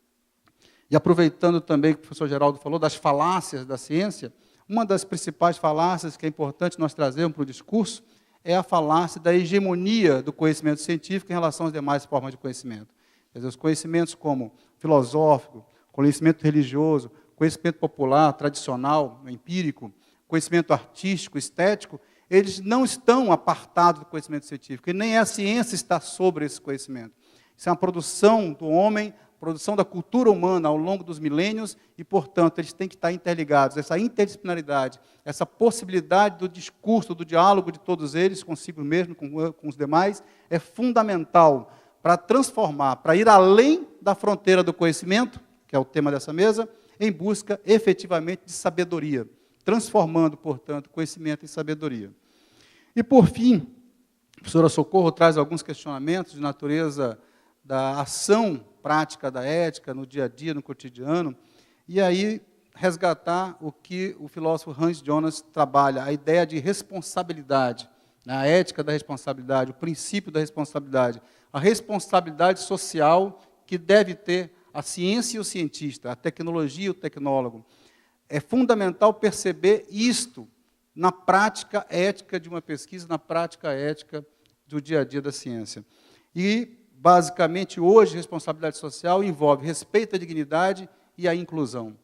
Speaker 4: E aproveitando também que o professor Geraldo falou das falácias da ciência, uma das principais falácias que é importante nós trazermos para o discurso é a falácia da hegemonia do conhecimento científico em relação às demais formas de conhecimento. Quer dizer, os conhecimentos como filosófico, conhecimento religioso, conhecimento popular, tradicional, empírico, conhecimento artístico, estético, eles não estão apartados do conhecimento científico, e nem a ciência está sobre esse conhecimento. Isso é uma produção do homem, produção da cultura humana ao longo dos milênios, e, portanto, eles têm que estar interligados. Essa interdisciplinaridade, essa possibilidade do discurso, do diálogo de todos eles, consigo mesmo, com os demais, é fundamental para transformar, para ir além da fronteira do conhecimento, que é o tema dessa mesa, em busca, efetivamente, de sabedoria, transformando, portanto, conhecimento em sabedoria. E, por fim, a professora Socorro traz alguns questionamentos de natureza da ação prática da ética no dia a dia, no cotidiano, e aí resgatar o que o filósofo Hans Jonas trabalha, a ideia de responsabilidade, a ética da responsabilidade, o princípio da responsabilidade, a responsabilidade social que deve ter a ciência e o cientista, a tecnologia e o tecnólogo. É fundamental perceber isto na prática ética de uma pesquisa, na prática ética do dia a dia da ciência. E, basicamente, hoje, responsabilidade social envolve respeito à dignidade e à inclusão.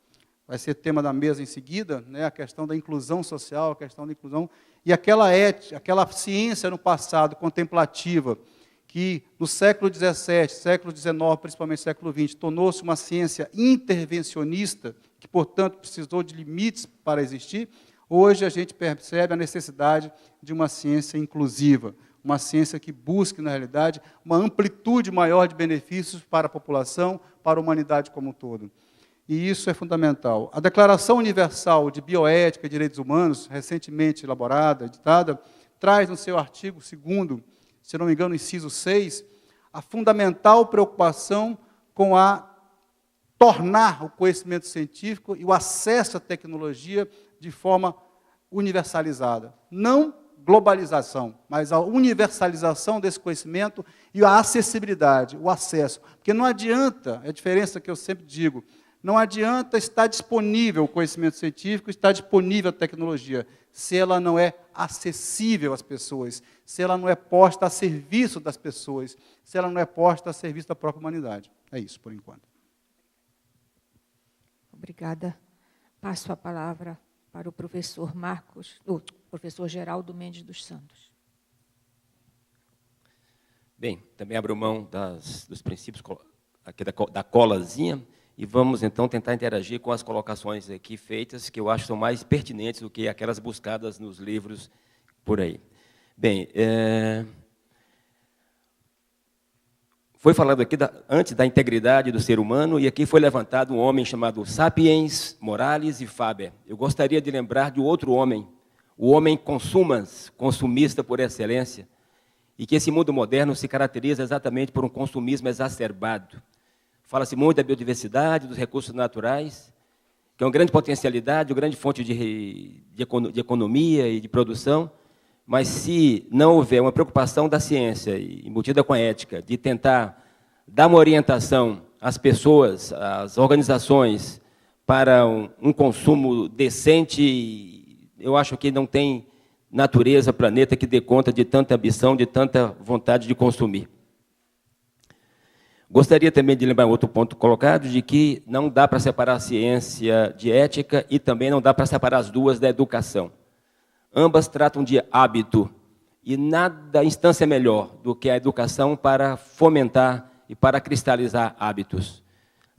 Speaker 4: Vai ser tema da mesa em seguida, a questão da inclusão social, a questão da inclusão. E aquela ética, aquela ciência no passado contemplativa, que no século XVII, século XIX, principalmente século XX, tornou-se uma ciência intervencionista, que, portanto, precisou de limites para existir, hoje a gente percebe a necessidade de uma ciência inclusiva, uma ciência que busque, na realidade, uma amplitude maior de benefícios para a população, para a humanidade como um todo. E isso é fundamental. A Declaração Universal de Bioética e Direitos Humanos, recentemente elaborada, editada, traz no seu artigo 2º, se não me engano, inciso 6, a fundamental preocupação com tornar o conhecimento científico e o acesso à tecnologia de forma universalizada. Não globalização, mas a universalização desse conhecimento e a acessibilidade, o acesso. Porque não adianta, é a diferença que eu sempre digo, não adianta estar disponível o conhecimento científico, estar disponível a tecnologia, se ela não é acessível às pessoas, se ela não é posta a serviço das pessoas, se ela não é posta a serviço da própria humanidade. É isso, por enquanto.
Speaker 2: Obrigada. Passo a palavra para o professor professor Geraldo Mendes dos Santos.
Speaker 5: Bem, também abro mão dos princípios aqui da colazinha, e vamos, então, tentar interagir com as colocações aqui feitas, que eu acho que são mais pertinentes do que aquelas buscadas nos livros por aí. Bem, foi falado aqui antes da integridade do ser humano, e aqui foi levantado um homem chamado Sapiens, Morales e Faber. Eu gostaria de lembrar de outro homem, o homem consumista por excelência, e que esse mundo moderno se caracteriza exatamente por um consumismo exacerbado. Fala-se muito da biodiversidade, dos recursos naturais, que é uma grande potencialidade, uma grande fonte de economia e de produção, mas se não houver uma preocupação da ciência, embutida com a ética, de tentar dar uma orientação às pessoas, às organizações, para um consumo decente, eu acho que não tem natureza, planeta, que dê conta de tanta ambição, de tanta vontade de consumir. Gostaria também de lembrar outro ponto colocado, de que não dá para separar a ciência de ética e também não dá para separar as duas da educação. Ambas tratam de hábito, e nada instância melhor do que a educação para fomentar e para cristalizar hábitos.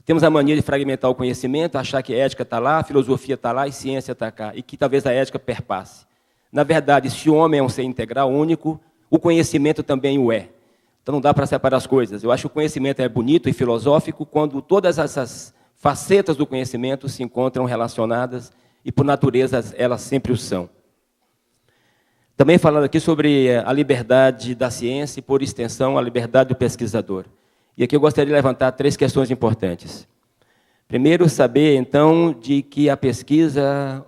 Speaker 5: Temos a mania de fragmentar o conhecimento, achar que a ética está lá, a filosofia está lá e a ciência está cá, e que talvez a ética perpasse. Na verdade, se o homem é um ser integral único, o conhecimento também o é. Então não dá para separar as coisas. Eu acho que o conhecimento é bonito e filosófico quando todas essas facetas do conhecimento se encontram relacionadas e, por natureza, elas sempre o são. Também falando aqui sobre a liberdade da ciência e, por extensão, a liberdade do pesquisador. E aqui eu gostaria de levantar 3 questões importantes. Primeiro, saber, então, de que a pesquisa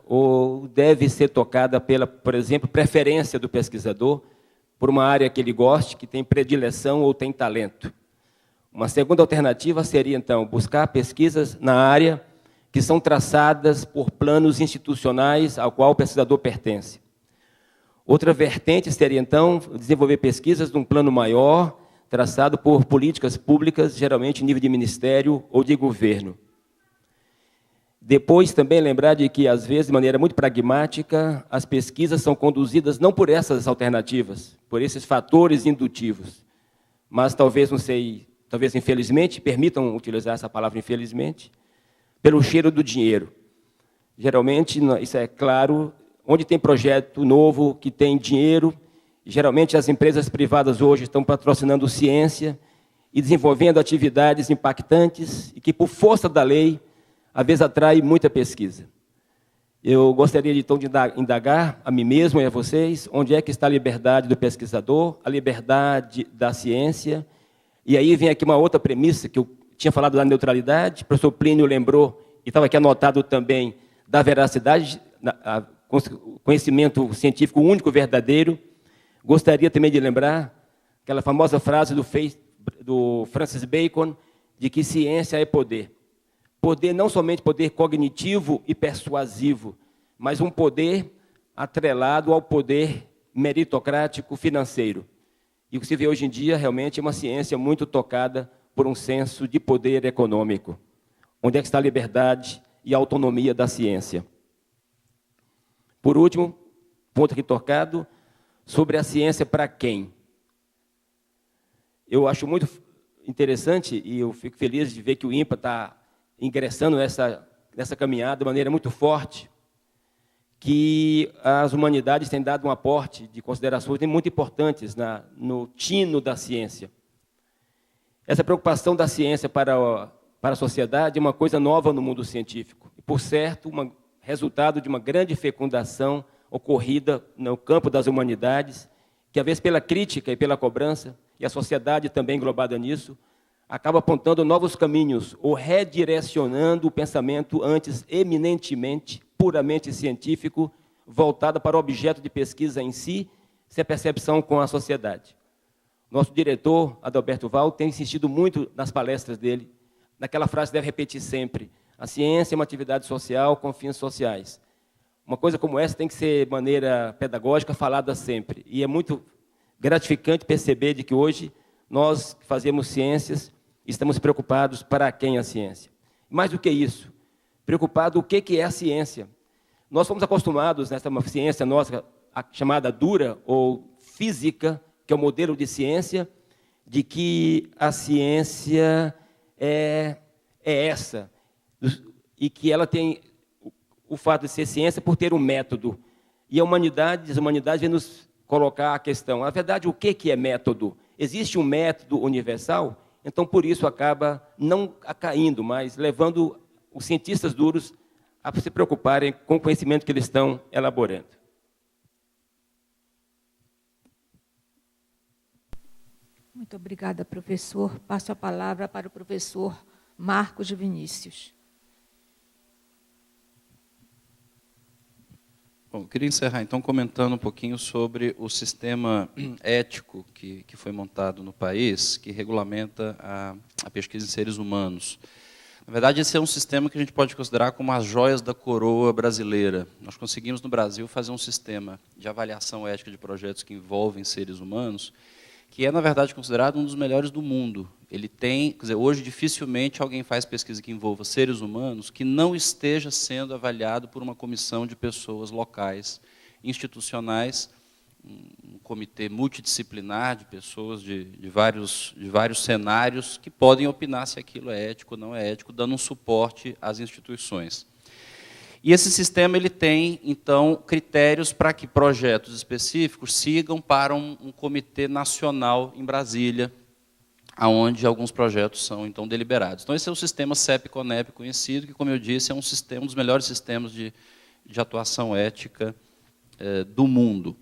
Speaker 5: deve ser tocada pela, por exemplo, preferência do pesquisador por uma área que ele goste, que tem predileção ou tem talento. Uma segunda alternativa seria, então, buscar pesquisas na área que são traçadas por planos institucionais ao qual o pesquisador pertence. Outra vertente seria, então, desenvolver pesquisas num plano maior, traçado por políticas públicas, geralmente em nível de ministério ou de governo. Depois, também lembrar de que, às vezes, de maneira muito pragmática, as pesquisas são conduzidas não por essas alternativas, por esses fatores indutivos, mas talvez, não sei, talvez infelizmente, permitam utilizar essa palavra infelizmente, pelo cheiro do dinheiro. Geralmente, isso é claro, onde tem projeto novo que tem dinheiro, geralmente as empresas privadas hoje estão patrocinando ciência e desenvolvendo atividades impactantes e que, por força da lei, às vezes atrai muita pesquisa. Eu gostaria, então, de indagar a mim mesmo e a vocês onde é que está a liberdade do pesquisador, a liberdade da ciência. E aí vem aqui uma outra premissa, que eu tinha falado da neutralidade, o professor Plínio lembrou, e estava aqui anotado também, da veracidade, conhecimento científico único, verdadeiro. Gostaria também de lembrar aquela famosa frase do Francis Bacon, de que ciência é poder. Poder, não somente poder cognitivo e persuasivo, mas um poder atrelado ao poder meritocrático financeiro. E o que se vê hoje em dia realmente é uma ciência muito tocada por um senso de poder econômico. Onde é que está a liberdade e a autonomia da ciência? Por último, ponto aqui tocado, sobre a ciência para quem? Eu acho muito interessante e eu fico feliz de ver que o INPA está ingressando nessa caminhada de maneira muito forte, que as humanidades têm dado um aporte de considerações muito importantes no tino da ciência. Essa preocupação da ciência para a sociedade é uma coisa nova no mundo científico. E, por certo, resultado de uma grande fecundação ocorrida no campo das humanidades, que, às vezes, pela crítica e pela cobrança, e a sociedade também englobada nisso, acaba apontando novos caminhos ou redirecionando o pensamento antes eminentemente, puramente científico, voltado para o objeto de pesquisa em si, sem a percepção com a sociedade. Nosso diretor, Adalberto Val, tem insistido muito nas palestras dele, naquela frase que deve repetir sempre: a ciência é uma atividade social com fins sociais. Uma coisa como essa tem que ser, de maneira pedagógica, falada sempre. E é muito gratificante perceber de que hoje nós que fazemos ciências estamos preocupados para quem a ciência. Mais do que isso, preocupado o que é a ciência. Nós fomos acostumados nessa ciência nossa chamada dura ou física, que é o modelo de ciência, de que a ciência é essa, e que ela tem o fato de ser ciência por ter um método. E as humanidades vêm nos colocar a questão, na verdade, o que é método? Existe um método universal? Então, por isso, acaba não caindo, mas levando os cientistas duros a se preocuparem com o conhecimento que eles estão elaborando.
Speaker 2: Muito obrigada, professor. Passo a palavra para o professor Marcos de Vinícius.
Speaker 6: Bom, eu queria encerrar, então, comentando um pouquinho sobre o sistema ético que foi montado no país, que regulamenta a pesquisa em seres humanos. Na verdade, esse é um sistema que a gente pode considerar como as joias da coroa brasileira. Nós conseguimos, no Brasil, fazer um sistema de avaliação ética de projetos que envolvem seres humanos, que é, na verdade, considerado um dos melhores do mundo. Ele tem, quer dizer, hoje dificilmente alguém faz pesquisa que envolva seres humanos que não esteja sendo avaliado por uma comissão de pessoas locais, institucionais, um comitê multidisciplinar de pessoas de vários cenários que podem opinar se aquilo é ético ou não é ético, dando um suporte às instituições. E esse sistema ele tem, então, critérios para que projetos específicos sigam para um comitê nacional em Brasília, onde alguns projetos são, então, deliberados. Então, esse é o sistema CEP-CONEP conhecido, que, como eu disse, é um dos melhores sistemas de atuação ética do mundo.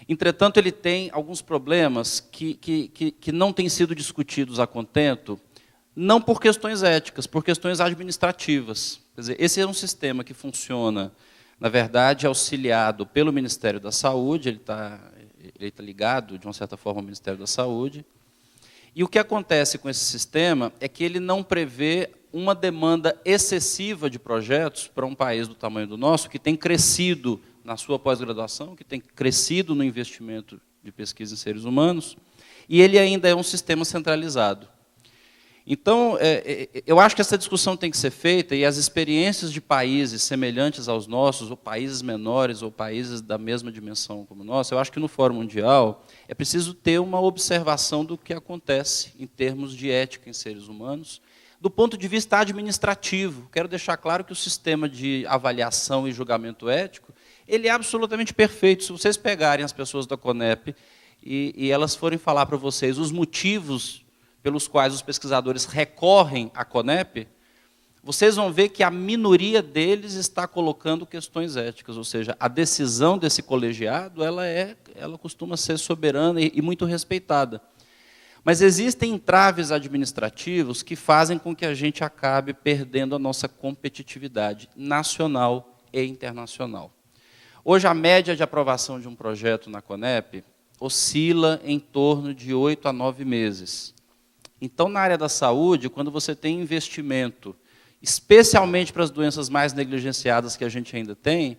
Speaker 6: Entretanto, ele tem alguns problemas que não têm sido discutidos a contento, não por questões éticas, por questões administrativas. Quer dizer, esse é um sistema que funciona, na verdade, auxiliado pelo Ministério da Saúde, ele está ligado, de uma certa forma, ao Ministério da Saúde. E o que acontece com esse sistema é que ele não prevê uma demanda excessiva de projetos para um país do tamanho do nosso, que tem crescido na sua pós-graduação, que tem crescido no investimento de pesquisa em seres humanos, e ele ainda é um sistema centralizado. Então, eu acho que essa discussão tem que ser feita, e as experiências de países semelhantes aos nossos, ou países menores, ou países da mesma dimensão como o nosso, eu acho que no Fórum Mundial é preciso ter uma observação do que acontece em termos de ética em seres humanos, do ponto de vista administrativo. Quero deixar claro que o sistema de avaliação e julgamento ético, ele é absolutamente perfeito. Se vocês pegarem as pessoas da CONEP e elas forem falar para vocês os motivos pelos quais os pesquisadores recorrem à CONEP, vocês vão ver que a minoria deles está colocando questões éticas, ou seja, a decisão desse colegiado ela costuma ser soberana e muito respeitada. Mas existem entraves administrativos que fazem com que a gente acabe perdendo a nossa competitividade nacional e internacional. Hoje, a média de aprovação de um projeto na CONEP oscila em torno de 8 a 9 meses. Então, na área da saúde, quando você tem investimento, especialmente para as doenças mais negligenciadas que a gente ainda tem,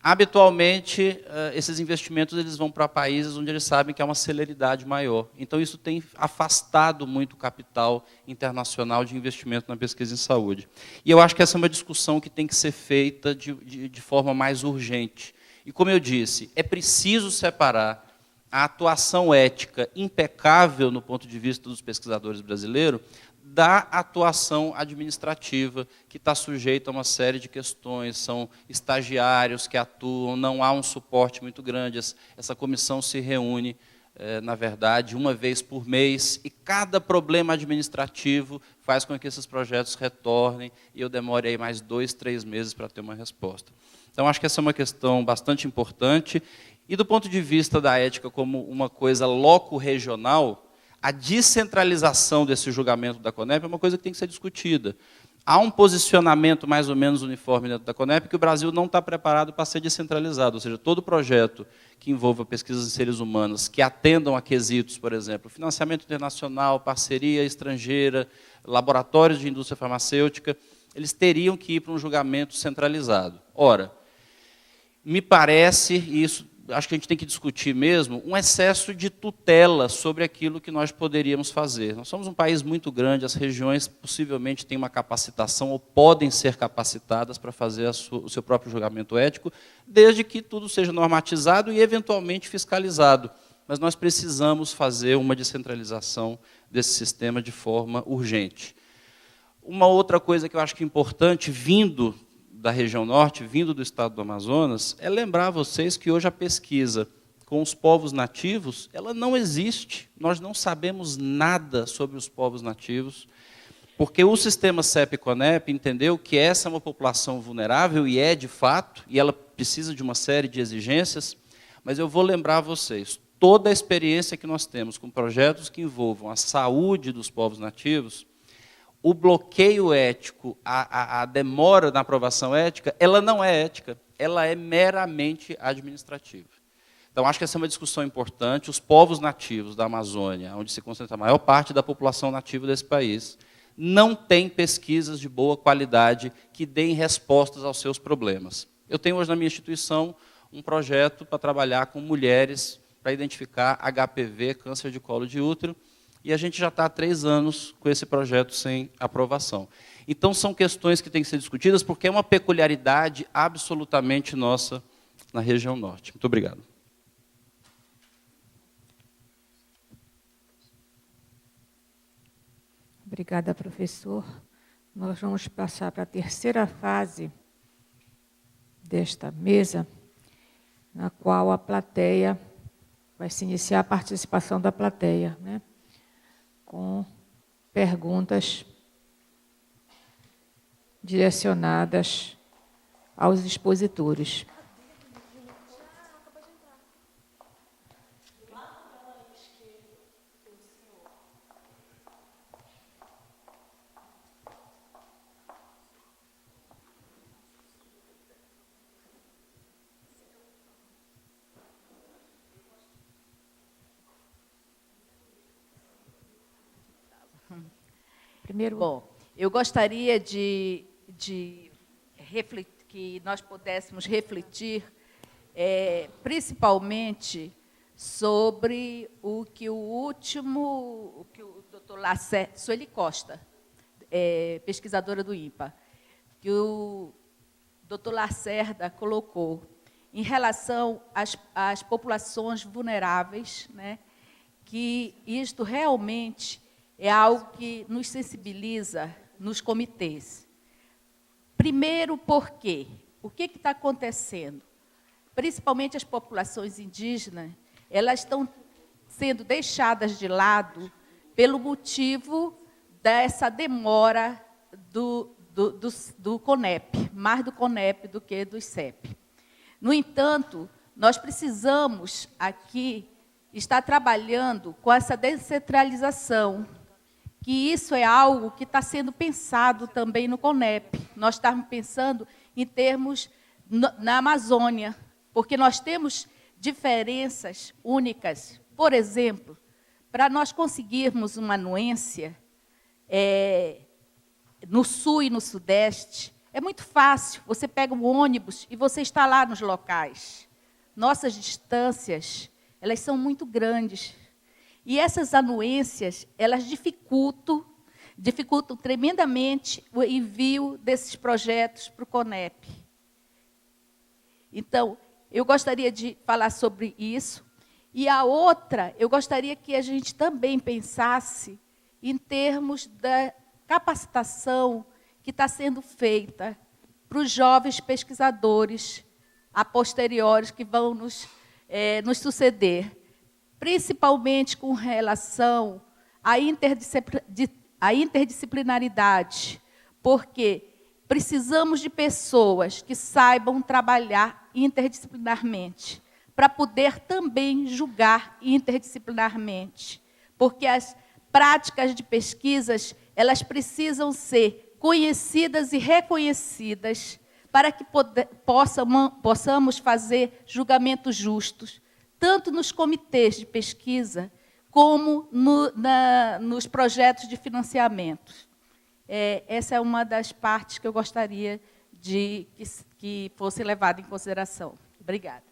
Speaker 6: habitualmente, esses investimentos eles vão para países onde eles sabem que há uma celeridade maior. Então, isso tem afastado muito o capital internacional de investimento na pesquisa em saúde. E eu acho que essa é uma discussão que tem que ser feita de forma mais urgente. E, como eu disse, é preciso separar a atuação ética impecável no ponto de vista dos pesquisadores brasileiros da atuação administrativa, que está sujeita a uma série de questões, são estagiários que atuam, não há um suporte muito grande, essa comissão se reúne, na verdade, uma vez por mês, e cada problema administrativo faz com que esses projetos retornem, e eu demore aí mais 2, 3 meses para ter uma resposta. Então, acho que essa é uma questão bastante importante, e do ponto de vista da ética como uma coisa loco-regional, a descentralização desse julgamento da CONEP é uma coisa que tem que ser discutida. Há um posicionamento mais ou menos uniforme dentro da CONEP que o Brasil não está preparado para ser descentralizado, ou seja, todo projeto que envolva pesquisas em seres humanos, que atendam a quesitos, por exemplo, financiamento internacional, parceria estrangeira, laboratórios de indústria farmacêutica, eles teriam que ir para um julgamento centralizado. Ora, me parece, e isso acho que a gente tem que discutir mesmo, um excesso de tutela sobre aquilo que nós poderíamos fazer. Nós somos um país muito grande, as regiões possivelmente têm uma capacitação ou podem ser capacitadas para fazer o seu próprio julgamento ético, desde que tudo seja normatizado e, eventualmente, fiscalizado. Mas nós precisamos fazer uma descentralização desse sistema de forma urgente. Uma outra coisa que eu acho que é importante, vindo da região norte, vindo do estado do Amazonas, é lembrar a vocês que hoje a pesquisa com os povos nativos, ela não existe. Nós não sabemos nada sobre os povos nativos, porque o sistema CEP-CONEP entendeu que essa é uma população vulnerável, e é de fato, e ela precisa de uma série de exigências, mas eu vou lembrar a vocês, toda a experiência que nós temos com projetos que envolvam a saúde dos povos nativos, o bloqueio ético, a demora na aprovação ética, ela não é ética, ela é meramente administrativa. Então, acho que essa é uma discussão importante. Os povos nativos da Amazônia, onde se concentra a maior parte da população nativa desse país, não têm pesquisas de boa qualidade que deem respostas aos seus problemas. Eu tenho hoje na minha instituição um projeto para trabalhar com mulheres para identificar HPV, câncer de colo de útero, e a gente já está há 3 anos com esse projeto sem aprovação. Então, são questões que têm que ser discutidas, porque é uma peculiaridade absolutamente nossa na região norte. Muito obrigado.
Speaker 2: Obrigada, professor. Nós vamos passar para a terceira fase desta mesa, na qual a plateia, vai se iniciar a participação da plateia, né, com perguntas direcionadas aos expositores. Primeiro...
Speaker 7: Bom, eu gostaria de refletir, que nós pudéssemos refletir, principalmente sobre o que o doutor Lacerda, Sueli Costa, pesquisadora do INPA, que o doutor Lacerda colocou em relação às populações vulneráveis, né, que isto realmente é algo que nos sensibiliza nos comitês. Primeiro, por quê? O que está acontecendo? Principalmente as populações indígenas, elas estão sendo deixadas de lado pelo motivo dessa demora do CONEP, mais do CONEP do que do CEP. No entanto, nós precisamos aqui estar trabalhando com essa descentralização, que isso é algo que está sendo pensado também no CONEP. Nós estamos pensando em termos na Amazônia, porque nós temos diferenças únicas. Por exemplo, para nós conseguirmos uma anuência no sul e no sudeste, é muito fácil. Você pega um ônibus e você está lá nos locais. Nossas distâncias, elas são muito grandes. E essas anuências, elas dificultam tremendamente o envio desses projetos para o CONEP. Então, eu gostaria de falar sobre isso. E a outra, eu gostaria que a gente também pensasse em termos da capacitação que está sendo feita para os jovens pesquisadores a posteriores que vão nos suceder, principalmente com relação à interdisciplinaridade, porque precisamos de pessoas que saibam trabalhar interdisciplinarmente, para poder também julgar interdisciplinarmente, porque as práticas de pesquisas, elas precisam ser conhecidas e reconhecidas para que possamos fazer julgamentos justos, tanto nos comitês de pesquisa, como nos projetos de financiamento. Essa é uma das partes que eu gostaria que fosse levada em consideração. Obrigada.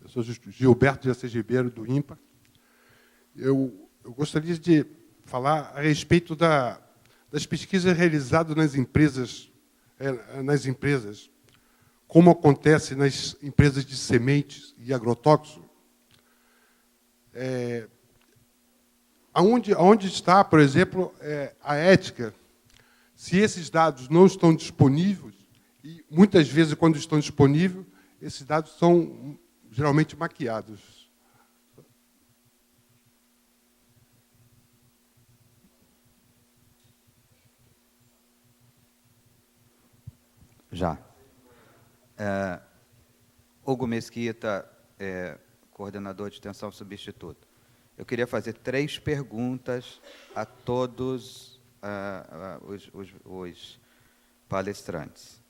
Speaker 8: Eu sou Gilberto de Assis Ribeiro, do INPA. Eu gostaria de falar a respeito das pesquisas realizadas nas empresas, como acontece nas empresas de sementes e agrotóxicos. Aonde está, por exemplo, a ética? Se esses dados não estão disponíveis, e muitas vezes, quando estão disponíveis, esses dados são geralmente maquiados.
Speaker 4: Já. Hugo Mesquita, coordenador de extensão substituto. Eu queria fazer 3 perguntas a todos os palestrantes.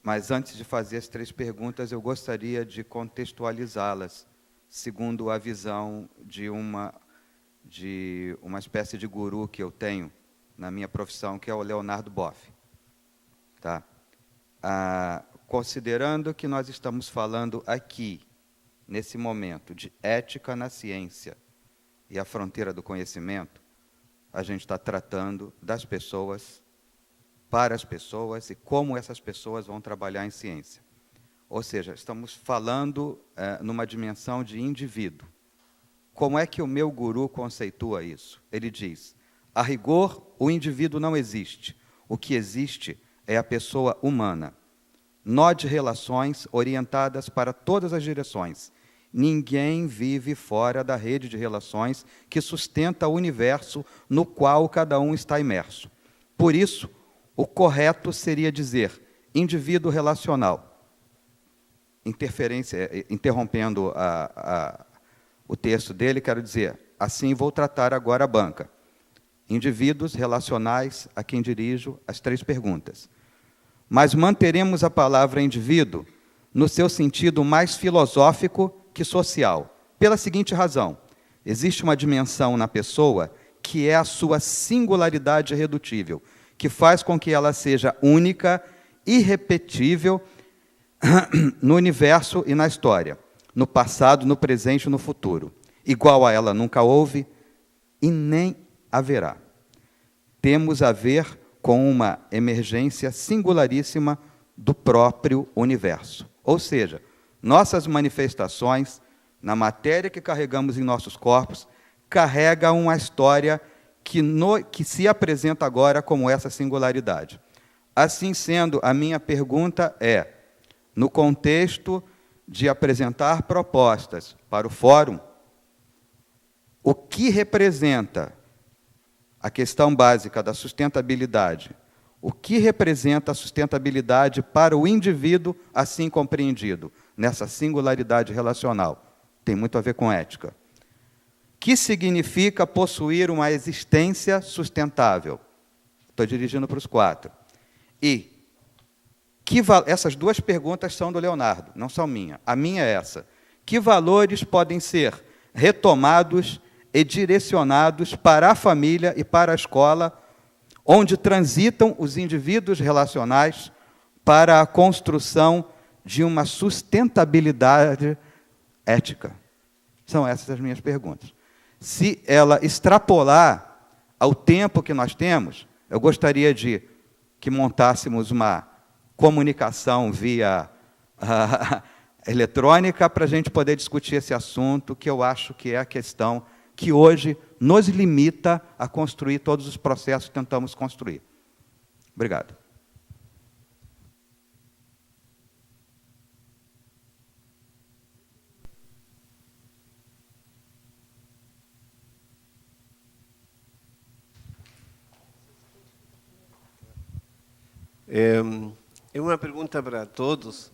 Speaker 4: Mas, antes de fazer as 3 perguntas, eu gostaria de contextualizá-las, segundo a visão de uma espécie de guru que eu tenho na minha profissão, que é o Leonardo Boff. Tá? Considerando que nós estamos falando aqui, nesse momento, de ética na ciência e a fronteira do conhecimento, a gente está tratando das pessoas, para as pessoas, e como essas pessoas vão trabalhar em ciência. Ou seja, estamos falando numa dimensão de indivíduo. Como é que o meu guru conceitua isso? Ele diz, a rigor, o indivíduo não existe. O que existe é a pessoa humana. Nó de relações orientadas para todas as direções. Ninguém vive fora da rede de relações que sustenta o universo no qual cada um está imerso. Por isso, o correto seria dizer indivíduo relacional. Interrompendo o texto dele, quero dizer, assim vou tratar agora a banca. Indivíduos relacionais a quem dirijo as 3 perguntas. Mas manteremos a palavra indivíduo no seu sentido mais filosófico que social, pela seguinte razão. Existe uma dimensão na pessoa que é a sua singularidade irredutível, que faz com que ela seja única, irrepetível no universo e na história, no passado, no presente e no futuro. Igual a ela nunca houve e nem haverá. Temos a ver com uma emergência singularíssima do próprio universo. Ou seja, nossas manifestações, na matéria que carregamos em nossos corpos, carregam uma história que se apresenta agora como essa singularidade. Assim sendo, a minha pergunta é, no contexto de apresentar propostas para o fórum, o que representa a questão básica da sustentabilidade? O que representa a sustentabilidade para o indivíduo assim compreendido, nessa singularidade relacional? Tem muito a ver com ética. Que significa possuir uma existência sustentável? Estou dirigindo para os 4. E essas 2 perguntas são do Leonardo, não são minhas. A minha é essa. Que valores podem ser retomados e direcionados para a família e para a escola, onde transitam os indivíduos relacionais para a construção de uma sustentabilidade ética? São essas as minhas perguntas. Se ela extrapolar ao tempo que nós temos, eu gostaria de que montássemos uma comunicação via eletrônica para a gente poder discutir esse assunto, que eu acho que é a questão que hoje nos limita a construir todos os processos que tentamos construir. Obrigado.
Speaker 9: É uma pergunta para todos.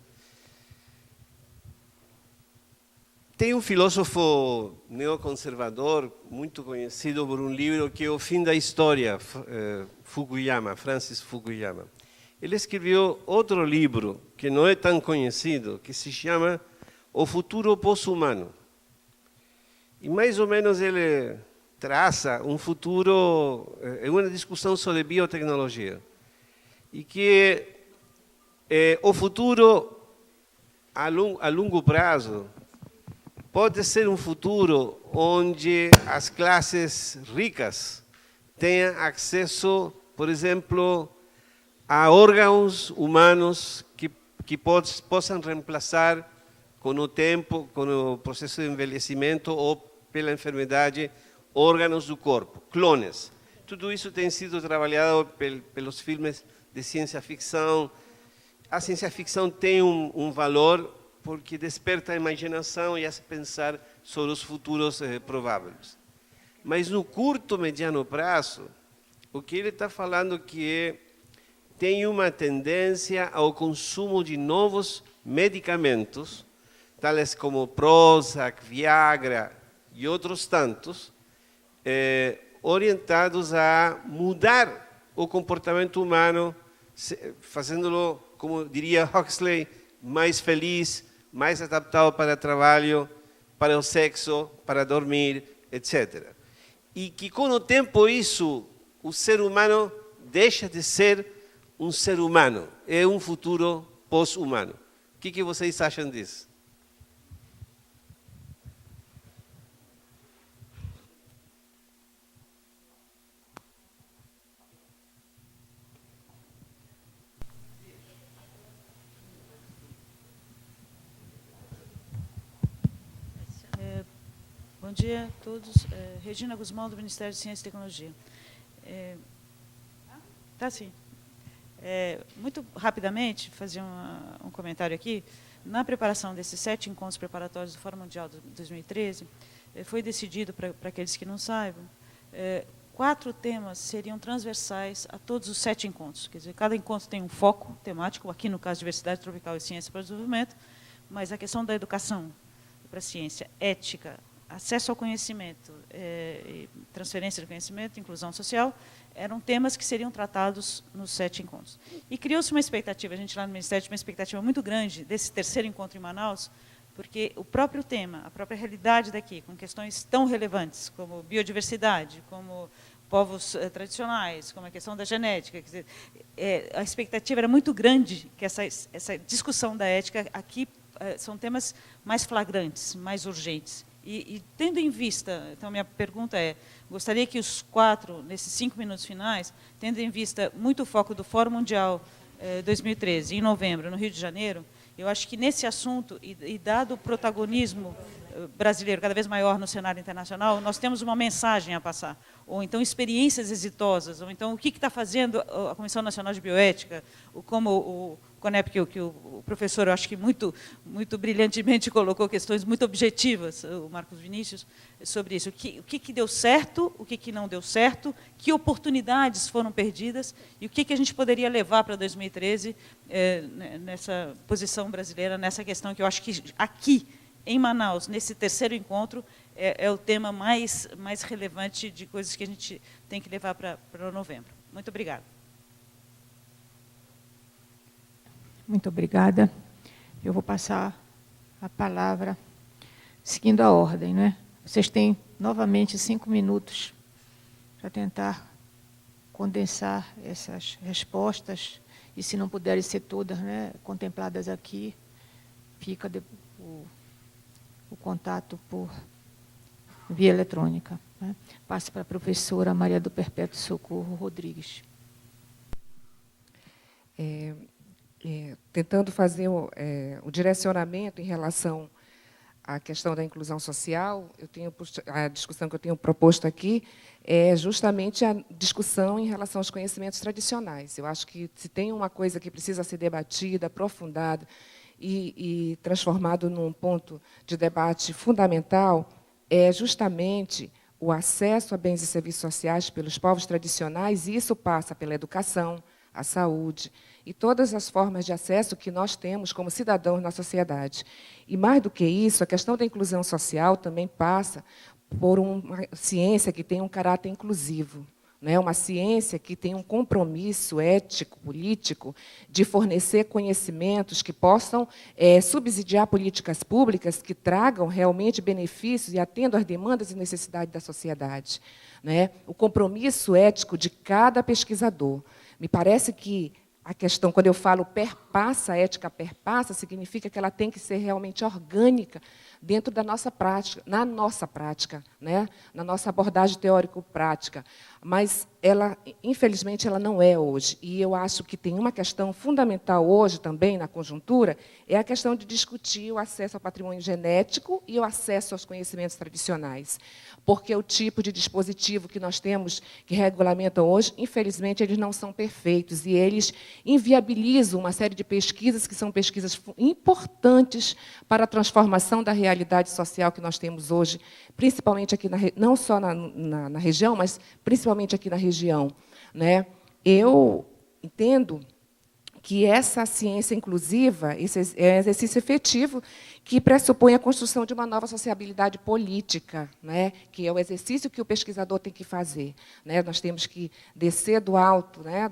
Speaker 9: Tem um filósofo neoconservador muito conhecido por um livro que é O Fim da História, Fukuyama, Francis Fukuyama. Ele escreveu outro livro que não é tão conhecido, que se chama O Futuro Pós-Humano. E mais ou menos ele traça um futuro, é uma discussão sobre biotecnologia. E que o futuro a longo prazo pode ser um futuro onde as classes ricas tenham acesso, por exemplo, a órgãos humanos que possam reemplaçar com o tempo, com o processo de envelhecimento ou pela enfermidade, órgãos do corpo, clones. Tudo isso tem sido trabalhado pelos filmes de ciência ficção. A ciência ficção tem um valor porque desperta a imaginação e a pensar sobre os futuros prováveis. Mas no curto, mediano prazo, o que ele está falando que é tem uma tendência ao consumo de novos medicamentos, tais como Prozac, Viagra e outros tantos, orientados a mudar o comportamento humano, fazendo-lo, como diria Huxley, mais feliz, mais adaptado para o trabalho, para o sexo, para dormir, etc. E que com o tempo isso, o ser humano deixa de ser um ser humano, é um futuro pós-humano. O que vocês acham disso?
Speaker 10: Bom dia a todos. Regina Guzmão, do Ministério de Ciência e Tecnologia. Tá sim. Muito rapidamente, fazer um comentário aqui. Na preparação desses 7 encontros preparatórios do Fórum Mundial de 2013, foi decidido, para aqueles que não saibam, 4 temas seriam transversais a todos os 7 encontros. Quer dizer, cada encontro tem um foco temático, aqui no caso Diversidade Tropical e Ciência para o Desenvolvimento, mas a questão da educação para a ciência, ética, acesso ao conhecimento, transferência do conhecimento, inclusão social, eram temas que seriam tratados nos 7 encontros. E criou-se uma expectativa, a gente lá no Ministério tinha uma expectativa muito grande desse terceiro encontro em Manaus, porque o próprio tema, a própria realidade daqui, com questões tão relevantes como biodiversidade, como povos tradicionais, como a questão da genética, quer dizer, a expectativa era muito grande que essa discussão da ética aqui são temas mais flagrantes, mais urgentes. E tendo em vista, então minha pergunta gostaria que os 4, nesses 5 minutos finais, tendo em vista muito o foco do Fórum Mundial 2013, em novembro, no Rio de Janeiro, eu acho que nesse assunto, e dado o protagonismo brasileiro cada vez maior no cenário internacional, nós temos uma mensagem a passar, ou então experiências exitosas, ou então o que está fazendo a Comissão Nacional de Bioética, como o CONEP, que o professor, eu acho que muito brilhantemente colocou questões muito objetivas, o Marcos Vinícius, sobre isso. O que deu certo, o que não deu certo, que oportunidades foram perdidas e o que a gente poderia levar para 2013 nessa posição brasileira, nessa questão que eu acho que aqui, em Manaus, nesse terceiro encontro, é o tema mais relevante de coisas que a gente tem que levar para novembro. Muito obrigada.
Speaker 2: Muito obrigada. Eu vou passar a palavra seguindo a ordem, né? Vocês têm novamente 5 minutos para tentar condensar essas respostas e, se não puderem ser todas, né, contempladas aqui, fica o contato por via eletrônica, né? Passo para a professora Maria do Perpétuo Socorro Rodrigues.
Speaker 3: Tentando fazer o direcionamento em relação à questão da inclusão social, a discussão que eu tenho proposto aqui é justamente a discussão em relação aos conhecimentos tradicionais. Eu acho que se tem uma coisa que precisa ser debatida, aprofundada e transformado num ponto de debate fundamental, é justamente o acesso a bens e serviços sociais pelos povos tradicionais, e isso passa pela educação, a saúde e todas as formas de acesso que nós temos como cidadãos na sociedade. E, mais do que isso, a questão da inclusão social também passa por uma ciência que tem um caráter inclusivo, né? Uma ciência que tem um compromisso ético, político, de fornecer conhecimentos que possam subsidiar políticas públicas que tragam realmente benefícios e atendam às demandas e necessidades da sociedade, né? O compromisso ético de cada pesquisador. Me parece que a questão, quando eu falo perpassa, a ética perpassa, significa que ela tem que ser realmente orgânica dentro da nossa prática, né? Na nossa abordagem teórico-prática. Mas, infelizmente, ela não é hoje. E eu acho que tem uma questão fundamental hoje também, na conjuntura, é a questão de discutir o acesso ao patrimônio genético e o acesso aos conhecimentos tradicionais. Porque o tipo de dispositivo que nós temos, que regulamentam hoje, infelizmente, eles não são perfeitos, e eles inviabilizam uma série de pesquisas que são pesquisas importantes para a transformação da realidade social que nós temos hoje, principalmente aqui, não só na região, mas principalmente aqui na região, né? Eu entendo que essa ciência inclusiva, esse é um exercício efetivo que pressupõe a construção de uma nova sociabilidade política, né, que é o exercício que o pesquisador tem que fazer. Né? Nós temos que descer do alto, né,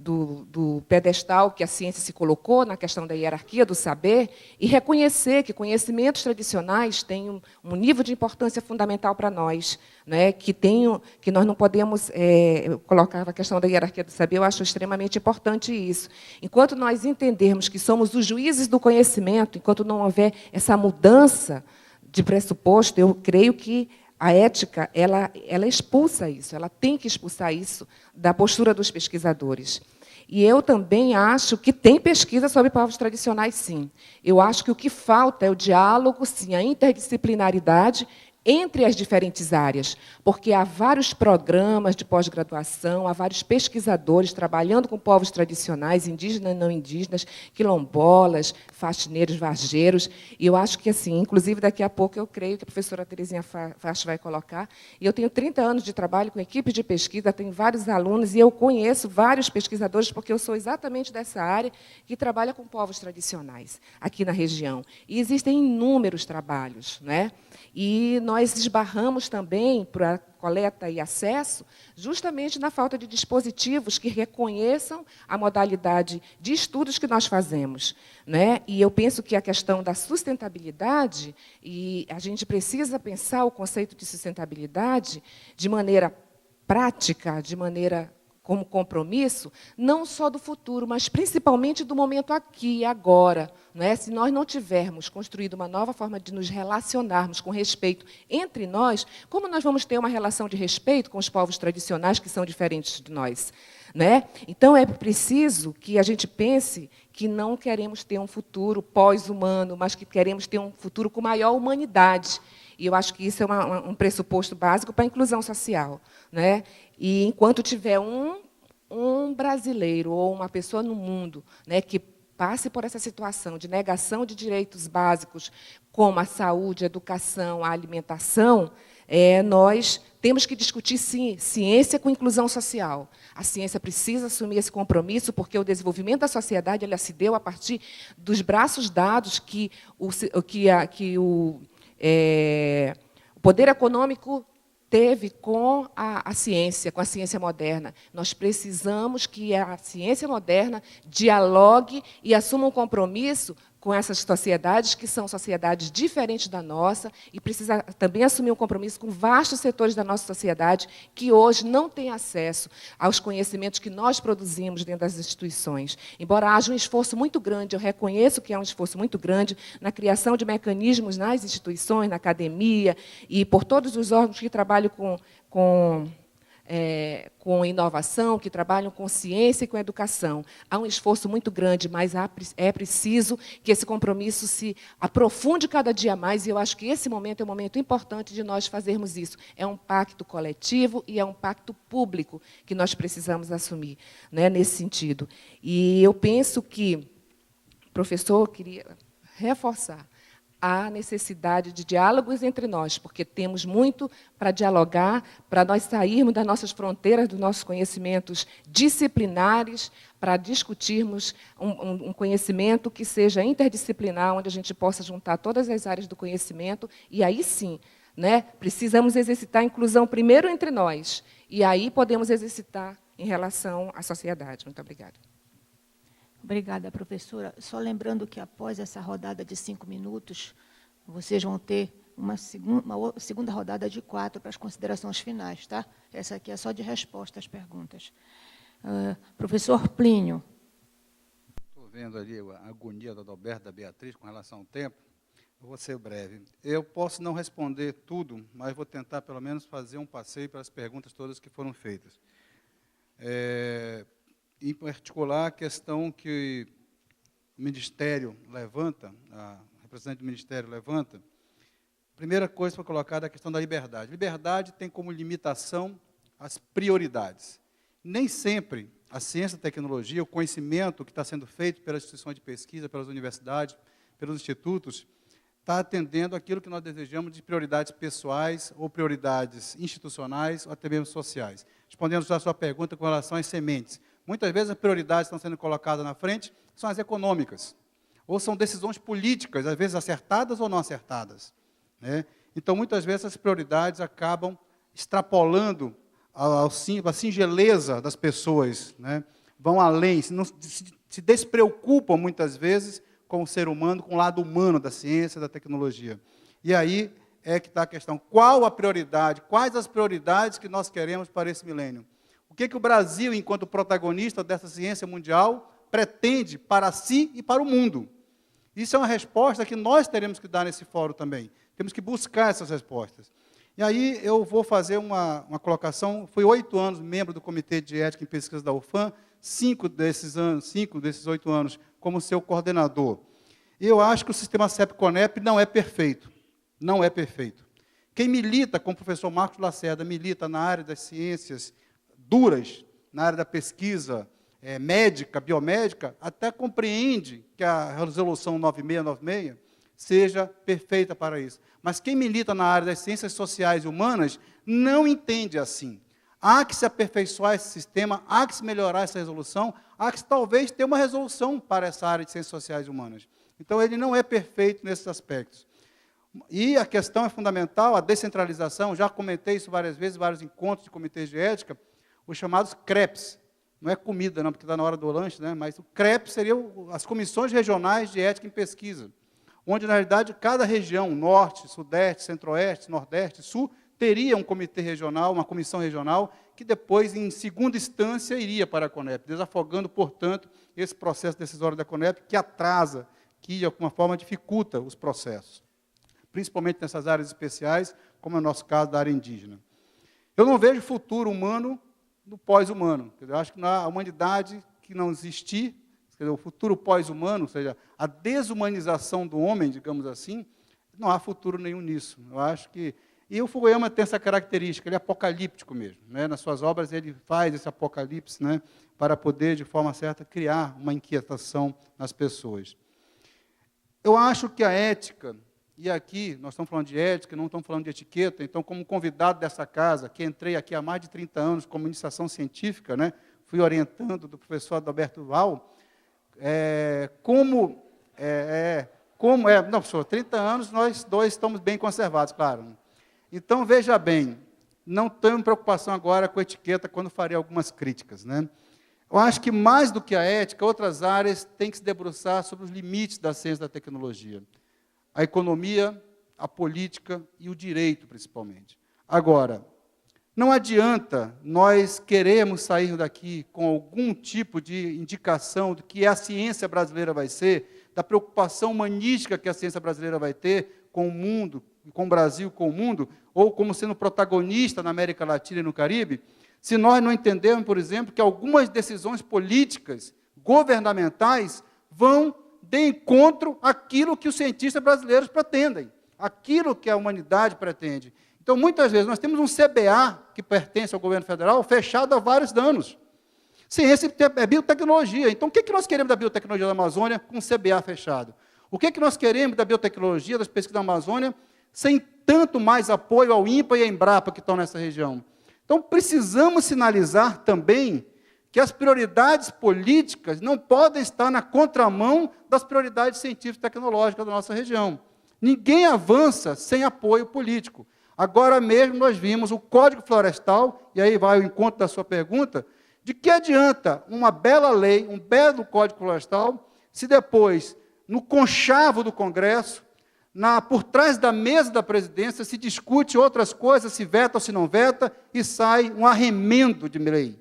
Speaker 3: do pedestal que a ciência se colocou na questão da hierarquia do saber e reconhecer que conhecimentos tradicionais têm um nível de importância fundamental para nós, né, que nós não podemos colocar a questão da hierarquia do saber. Eu acho extremamente importante isso. Enquanto nós entendermos que somos os juízes do conhecimento, enquanto não houver essa mudança de pressuposto, eu creio que a ética, ela expulsa isso, ela tem que expulsar isso da postura dos pesquisadores. E eu também acho que tem pesquisa sobre povos tradicionais, sim. Eu acho que o que falta é o diálogo, sim, a interdisciplinaridade entre as diferentes áreas, porque há vários programas de pós-graduação, há vários pesquisadores trabalhando com povos tradicionais, indígenas e não indígenas, quilombolas, faxineiros, varjeiros, e eu acho que, assim, inclusive, daqui a pouco, eu creio que a professora Terezinha Facho vai colocar, e eu tenho 30 anos de trabalho com equipe de pesquisa, tenho vários alunos, e eu conheço vários pesquisadores, porque eu sou exatamente dessa área, que trabalha com povos tradicionais, aqui na região. E existem inúmeros trabalhos, né? E nós esbarramos também para coleta e acesso justamente na falta de dispositivos que reconheçam a modalidade de estudos que nós fazemos, né? E eu penso que a questão da sustentabilidade, e a gente precisa pensar o conceito de sustentabilidade de maneira prática, de maneira como compromisso, não só do futuro, mas principalmente do momento aqui e agora. Não é? Se nós não tivermos construído uma nova forma de nos relacionarmos com respeito entre nós, como nós vamos ter uma relação de respeito com os povos tradicionais que são diferentes de nós? Não é? Então, é preciso que a gente pense que não queremos ter um futuro pós-humano, mas que queremos ter um futuro com maior humanidade. E eu acho que isso é um pressuposto básico para a inclusão social. Né? E, enquanto tiver um brasileiro ou uma pessoa no mundo, né, que passe por essa situação de negação de direitos básicos, como a saúde, a educação, a alimentação, nós temos que discutir, sim, ciência com inclusão social. A ciência precisa assumir esse compromisso, porque o desenvolvimento da sociedade ela se deu a partir dos braços dados que o poder econômico teve com a ciência moderna. Nós precisamos que a ciência moderna dialogue e assuma um compromisso com essas sociedades, que são sociedades diferentes da nossa, e precisa também assumir um compromisso com vastos setores da nossa sociedade que hoje não têm acesso aos conhecimentos que nós produzimos dentro das instituições. Embora haja um esforço muito grande, eu reconheço que há um esforço muito grande na criação de mecanismos nas instituições, na academia, e por todos os órgãos que trabalham com inovação, que trabalham com ciência e com educação. Há um esforço muito grande, mas é preciso que esse compromisso se aprofunde cada dia mais, e eu acho que esse momento é um momento importante de nós fazermos isso. É um pacto coletivo e é um pacto público que nós precisamos assumir, né, nesse sentido. E eu penso que, professor, eu queria reforçar a necessidade de diálogos entre nós, porque temos muito para dialogar, para nós sairmos das nossas fronteiras, dos nossos conhecimentos disciplinares, para discutirmos um conhecimento que seja interdisciplinar, onde a gente possa juntar todas as áreas do conhecimento, e aí sim, né, precisamos exercitar a inclusão primeiro entre nós, e aí podemos exercitar em relação à sociedade. Muito obrigada.
Speaker 2: Obrigada, professora. Só lembrando que, após essa rodada de 5 minutos, vocês vão ter uma segunda rodada de 4 para as considerações finais. Tá? Essa aqui é só de resposta às perguntas. Professor Plínio.
Speaker 4: Estou vendo ali a agonia da Adalberto, da Beatriz, com relação ao tempo. Eu vou ser breve. Eu posso não responder tudo, mas vou tentar, pelo menos, fazer um passeio pelas perguntas todas que foram feitas. Em particular, a questão que o Ministério levanta, a representante do Ministério levanta, a primeira coisa foi colocada a questão da liberdade. Liberdade tem como limitação as prioridades. Nem sempre a ciência e a tecnologia, o conhecimento que está sendo feito pelas instituições de pesquisa, pelas universidades, pelos institutos, está atendendo aquilo que nós desejamos de prioridades pessoais ou prioridades institucionais ou até mesmo sociais. Respondendo já a sua pergunta com relação às sementes, Muitas vezes as prioridades que estão sendo colocadas na frente são as econômicas, ou são decisões políticas, às vezes acertadas ou não acertadas, né? Então, muitas vezes, as prioridades acabam extrapolando a singeleza das pessoas, né? Vão além, se despreocupam, muitas vezes, com o ser humano, com o lado humano da ciência, da tecnologia. E aí é que está a questão. Qual a prioridade? Quais as prioridades que nós queremos para esse milênio? O que o Brasil, enquanto protagonista dessa ciência mundial, pretende para si e para o mundo? Isso é uma resposta que nós teremos que dar nesse fórum também. Temos que buscar essas respostas. E aí eu vou fazer uma colocação. Fui 8 anos membro do Comitê de Ética em Pesquisa da UFAM, 5 desses 8 anos, como seu coordenador. E eu acho que o sistema CEP-CONEP não é perfeito. Não é perfeito. Quem milita, como o professor Marcos Lacerda, milita na área das ciências duras, na área da pesquisa médica, biomédica, até compreende que a resolução 9696 seja perfeita para isso. Mas quem milita na área das ciências sociais e humanas não entende assim. Há que se aperfeiçoar esse sistema, há que se melhorar essa resolução, há que talvez ter uma resolução para essa área de ciências sociais e humanas. Então, ele não é perfeito nesses aspectos. E a questão é fundamental, a descentralização, já comentei isso várias vezes, vários encontros de comitês de ética, os chamados CREPs. Não é comida, não, porque está na hora do lanche, né? Mas o CREP seriam as comissões regionais de ética em pesquisa, onde, na realidade, cada região, norte, sudeste, centro-oeste, nordeste, sul, teria um comitê regional, uma comissão regional, que depois, em segunda instância, iria para a CONEP, desafogando, portanto, esse processo decisório da CONEP, que atrasa, que, de alguma forma, dificulta os processos, principalmente nessas áreas especiais, como é o nosso caso da área indígena. Eu não vejo futuro humano no pós-humano. Eu acho que na humanidade que não existir, o futuro pós-humano, ou seja, a desumanização do homem, digamos assim, não há futuro nenhum nisso. Eu acho que... E o Fukuyama tem essa característica, ele é apocalíptico mesmo, né? Nas suas obras ele faz esse apocalipse, né? Para poder, de forma certa, criar uma inquietação nas pessoas. Eu acho que a ética, e aqui nós estamos falando de ética, não estamos falando de etiqueta, então, como convidado dessa casa, que entrei aqui há mais de 30 anos como iniciação científica, né? Fui orientando do professor Adalberto Val, não, professor, 30 anos nós dois estamos bem conservados, claro. Então, veja bem, não tenho preocupação agora com a etiqueta quando farei algumas críticas, né? Eu acho que, mais do que a ética, outras áreas têm que se debruçar sobre os limites da ciência e da tecnologia. A economia, a política e o direito, principalmente. Agora, não adianta nós queremos sair daqui com algum tipo de indicação do que a ciência brasileira vai ser, da preocupação humanística que a ciência brasileira vai ter com o mundo, com o Brasil, com o mundo, ou como sendo protagonista na América Latina e no Caribe, se nós não entendermos, por exemplo, que algumas decisões políticas, governamentais, vão de encontro àquilo que os cientistas brasileiros pretendem, aquilo que a humanidade pretende. Então, muitas vezes, nós temos um CBA, que pertence ao governo federal, fechado há vários anos. Ciência é biotecnologia. Então, o que nós queremos da biotecnologia da Amazônia com o CBA fechado? O que nós queremos da biotecnologia, das pesquisas da Amazônia, sem tanto mais apoio ao INPA e à Embrapa que estão nessa região? Então, precisamos sinalizar também que as prioridades políticas não podem estar na contramão das prioridades científicas e tecnológicas da nossa região. Ninguém avança sem apoio político. Agora mesmo nós vimos o Código Florestal, e aí vai o encontro da sua pergunta, de que adianta uma bela lei, um belo Código Florestal, se depois, no conchavo do Congresso, por trás da mesa da presidência, se discute outras coisas, se veta ou se não veta, e sai um arremendo de lei.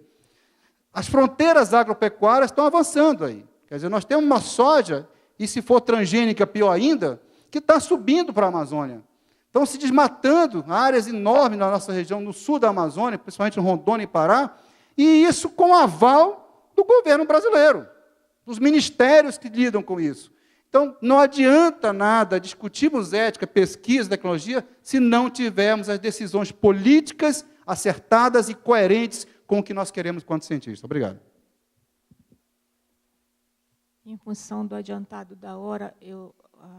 Speaker 4: As fronteiras agropecuárias estão avançando aí. Quer dizer, nós temos uma soja, e se for transgênica, pior ainda, que está subindo para a Amazônia. Estão se desmatando áreas enormes na nossa região, no sul da Amazônia, principalmente em Rondônia e Pará, e isso com aval do governo brasileiro, dos ministérios que lidam com isso. Então, não adianta nada discutirmos ética, pesquisa, tecnologia, se não tivermos as decisões políticas acertadas e coerentes com o que nós queremos quanto cientistas. Obrigado.
Speaker 2: Em função do adiantado da hora,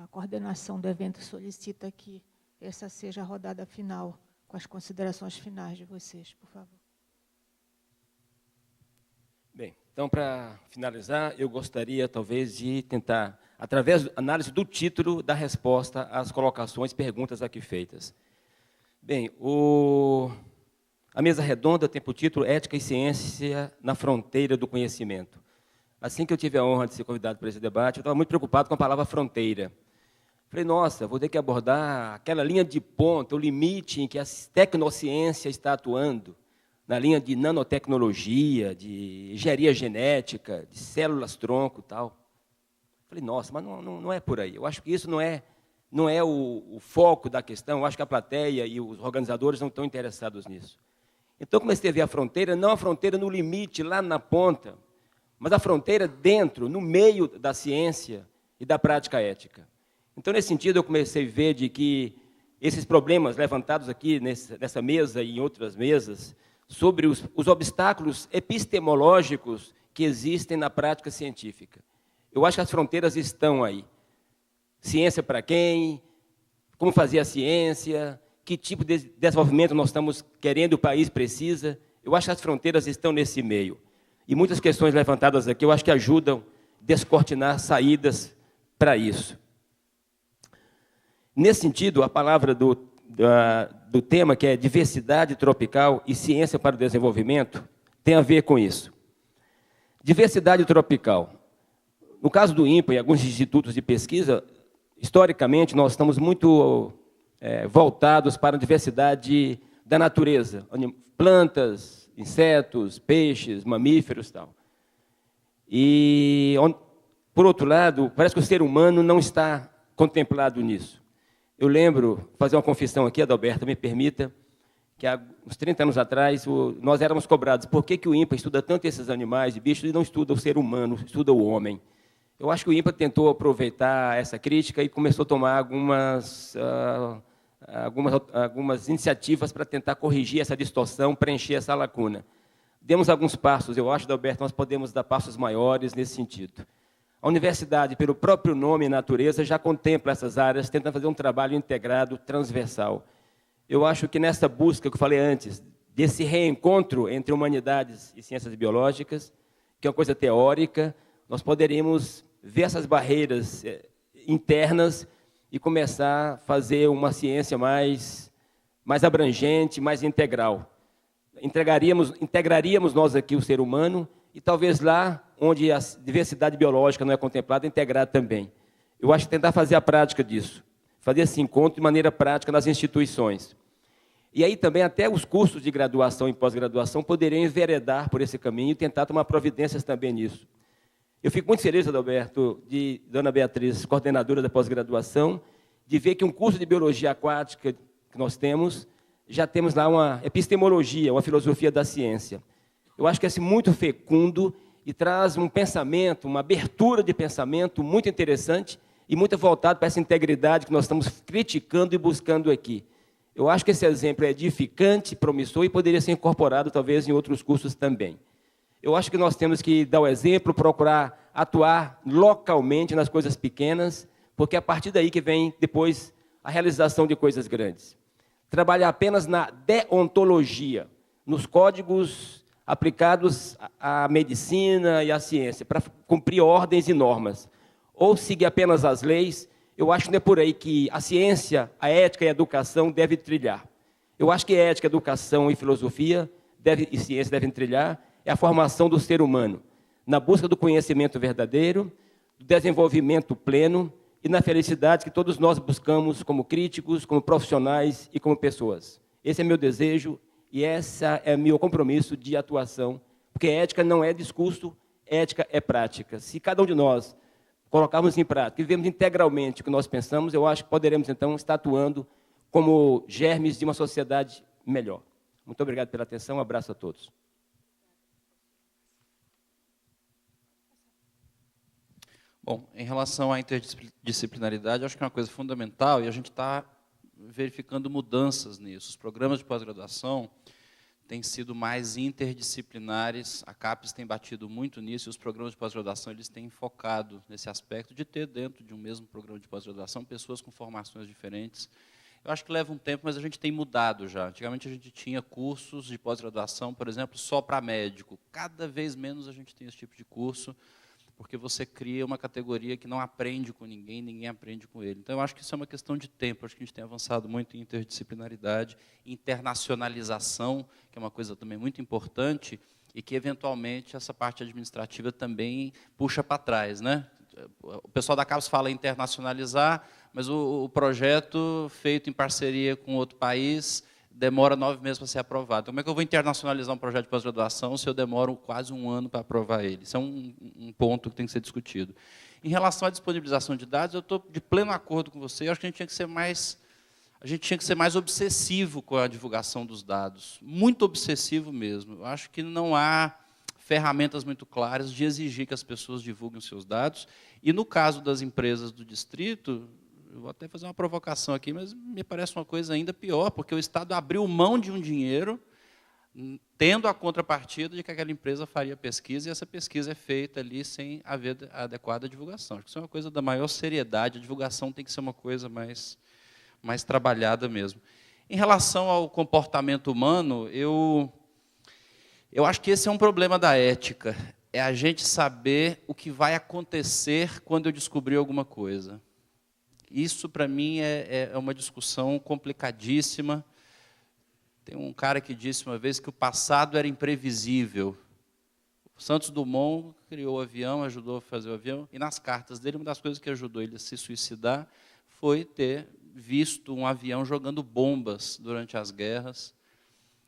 Speaker 2: a coordenação do evento solicita que essa seja a rodada final, com as considerações finais de vocês, por favor.
Speaker 5: Bem, então, para finalizar, eu gostaria, talvez, de tentar, através da análise do título, dar resposta às colocações, perguntas aqui feitas. Bem, a mesa redonda tem por título Ética e Ciência na Fronteira do Conhecimento. Assim que eu tive a honra de ser convidado para esse debate, eu estava muito preocupado com a palavra fronteira. Falei, nossa, vou ter que abordar aquela linha de ponta, o limite em que a tecnociência está atuando, na linha de nanotecnologia, de engenharia genética, de células-tronco e tal. Falei, nossa, mas não é por aí. Eu acho que isso não é o foco da questão. Eu acho que a plateia e os organizadores não estão interessados nisso. Então, comecei a ver a fronteira, não a fronteira no limite, lá na ponta, mas a fronteira dentro, no meio da ciência e da prática ética. Então, nesse sentido, eu comecei a ver de que esses problemas levantados aqui nessa mesa e em outras mesas, sobre os obstáculos epistemológicos que existem na prática científica. Eu acho que as fronteiras estão aí. Ciência para quem? Como fazer a ciência? Que tipo de desenvolvimento nós estamos querendo, o país precisa? Eu acho que as fronteiras estão nesse meio. E muitas questões levantadas aqui, eu acho que ajudam a descortinar saídas para isso. Nesse sentido, a palavra do tema, que é diversidade tropical e ciência para o desenvolvimento, tem a ver com isso. Diversidade tropical. No caso do INPA e alguns institutos de pesquisa, historicamente, nós estamos muito voltados para a diversidade da natureza, plantas, insetos, peixes, mamíferos e tal. E, por outro lado, parece que o ser humano não está contemplado nisso. Eu lembro, fazer uma confissão aqui, Adalberto, me permita, que há uns 30 anos atrás, nós éramos cobrados. Por que o INPA estuda tanto esses animais e bichos e não estuda o ser humano, estuda o homem? Eu acho que o INPA tentou aproveitar essa crítica e começou a tomar algumas iniciativas para tentar corrigir essa distorção, preencher essa lacuna. Demos alguns passos, eu acho, Adalberto, nós podemos dar passos maiores nesse sentido. A universidade, pelo próprio nome e natureza, já contempla essas áreas, tenta fazer um trabalho integrado, transversal. Eu acho que nessa busca que eu falei antes, desse reencontro entre humanidades e ciências biológicas, que é uma coisa teórica, nós poderíamos ver essas barreiras internas e começar a fazer uma ciência mais abrangente, mais integral. Integraríamos nós aqui o ser humano e talvez lá onde a diversidade biológica não é contemplada, integrar também. Eu acho que tentar fazer a prática disso, fazer esse encontro de maneira prática nas instituições. E aí também até os cursos de graduação e pós-graduação poderiam enveredar por esse caminho e tentar tomar providências também nisso. Eu fico muito feliz, Adalberto, de Dona Beatriz, coordenadora da pós-graduação, de ver que um curso de biologia aquática que nós temos, já temos lá uma epistemologia, uma filosofia da ciência. Eu acho que é muito fecundo e traz um pensamento, uma abertura de pensamento muito interessante e muito voltado para essa integridade que nós estamos criticando e buscando aqui. Eu acho que esse exemplo é edificante, promissor e poderia ser incorporado, talvez, em outros cursos também. Eu acho que nós temos que dar o exemplo, procurar atuar localmente nas coisas pequenas, porque é a partir daí que vem, depois, a realização de coisas grandes. Trabalhar apenas na deontologia, nos códigos aplicados à medicina e à ciência, para cumprir ordens e normas, ou seguir apenas as leis, eu acho que não é por aí que a ciência, a ética e a educação devem trilhar. Eu acho que ética, educação e filosofia e ciência devem trilhar é a formação do ser humano, na busca do conhecimento verdadeiro, do desenvolvimento pleno e na felicidade que todos nós buscamos como críticos, como profissionais e como pessoas. Esse é meu desejo e esse é meu compromisso de atuação, porque ética não é discurso, ética é prática. Se cada um de nós colocarmos em prática e vivemos integralmente o que nós pensamos, eu acho que poderemos, então, estar atuando como germes de uma sociedade melhor. Muito obrigado pela atenção, um abraço a todos.
Speaker 6: Bom, em relação à interdisciplinaridade, acho que é uma coisa fundamental e a gente está verificando mudanças nisso. Os programas de pós-graduação têm sido mais interdisciplinares, a CAPES tem batido muito nisso, e os programas de pós-graduação eles têm focado nesse aspecto de ter dentro de um mesmo programa de pós-graduação pessoas com formações diferentes Eu acho que leva um tempo, mas a gente tem mudado já. Antigamente a gente tinha cursos de pós-graduação, por exemplo, só para médico. Cada vez menos a gente tem esse tipo de curso, porque você cria uma categoria que não aprende com ninguém, ninguém aprende com ele. Então, eu acho que isso é uma questão de tempo. Eu acho que a gente tem avançado muito em interdisciplinaridade, internacionalização, que é uma coisa também muito importante, e que, eventualmente, essa parte administrativa também puxa para trás, né? O pessoal da CAPES fala em internacionalizar, mas o projeto feito em parceria com outro país demora 9 meses para ser aprovado. Então, como é que eu vou internacionalizar um projeto de pós-graduação se eu demoro quase 1 ano para aprovar ele? Isso é um ponto que tem que ser discutido. Em relação à disponibilização de dados, eu estou de pleno acordo com você. Eu acho que a gente tinha que ser mais obsessivo com a divulgação dos dados, muito obsessivo mesmo. Eu acho que não há ferramentas muito claras de exigir que as pessoas divulguem os seus dados. E, no caso das empresas do distrito, eu vou até fazer uma provocação aqui, mas me parece uma coisa ainda pior, porque o Estado abriu mão de um dinheiro, tendo a contrapartida de que aquela empresa faria pesquisa, e essa pesquisa é feita ali sem haver a adequada divulgação. Acho que isso é uma coisa da maior seriedade, a divulgação tem que ser uma coisa mais trabalhada mesmo. Em relação ao comportamento humano, eu acho que esse é um problema da ética, é a gente saber o que vai acontecer quando eu descobrir alguma coisa. Isso, para mim, é uma discussão complicadíssima. Tem um cara que disse uma vez que o passado era imprevisível. O Santos Dumont criou o avião, ajudou a fazer o avião, e nas cartas dele, uma das coisas que ajudou ele a se suicidar foi ter visto um avião jogando bombas durante as guerras.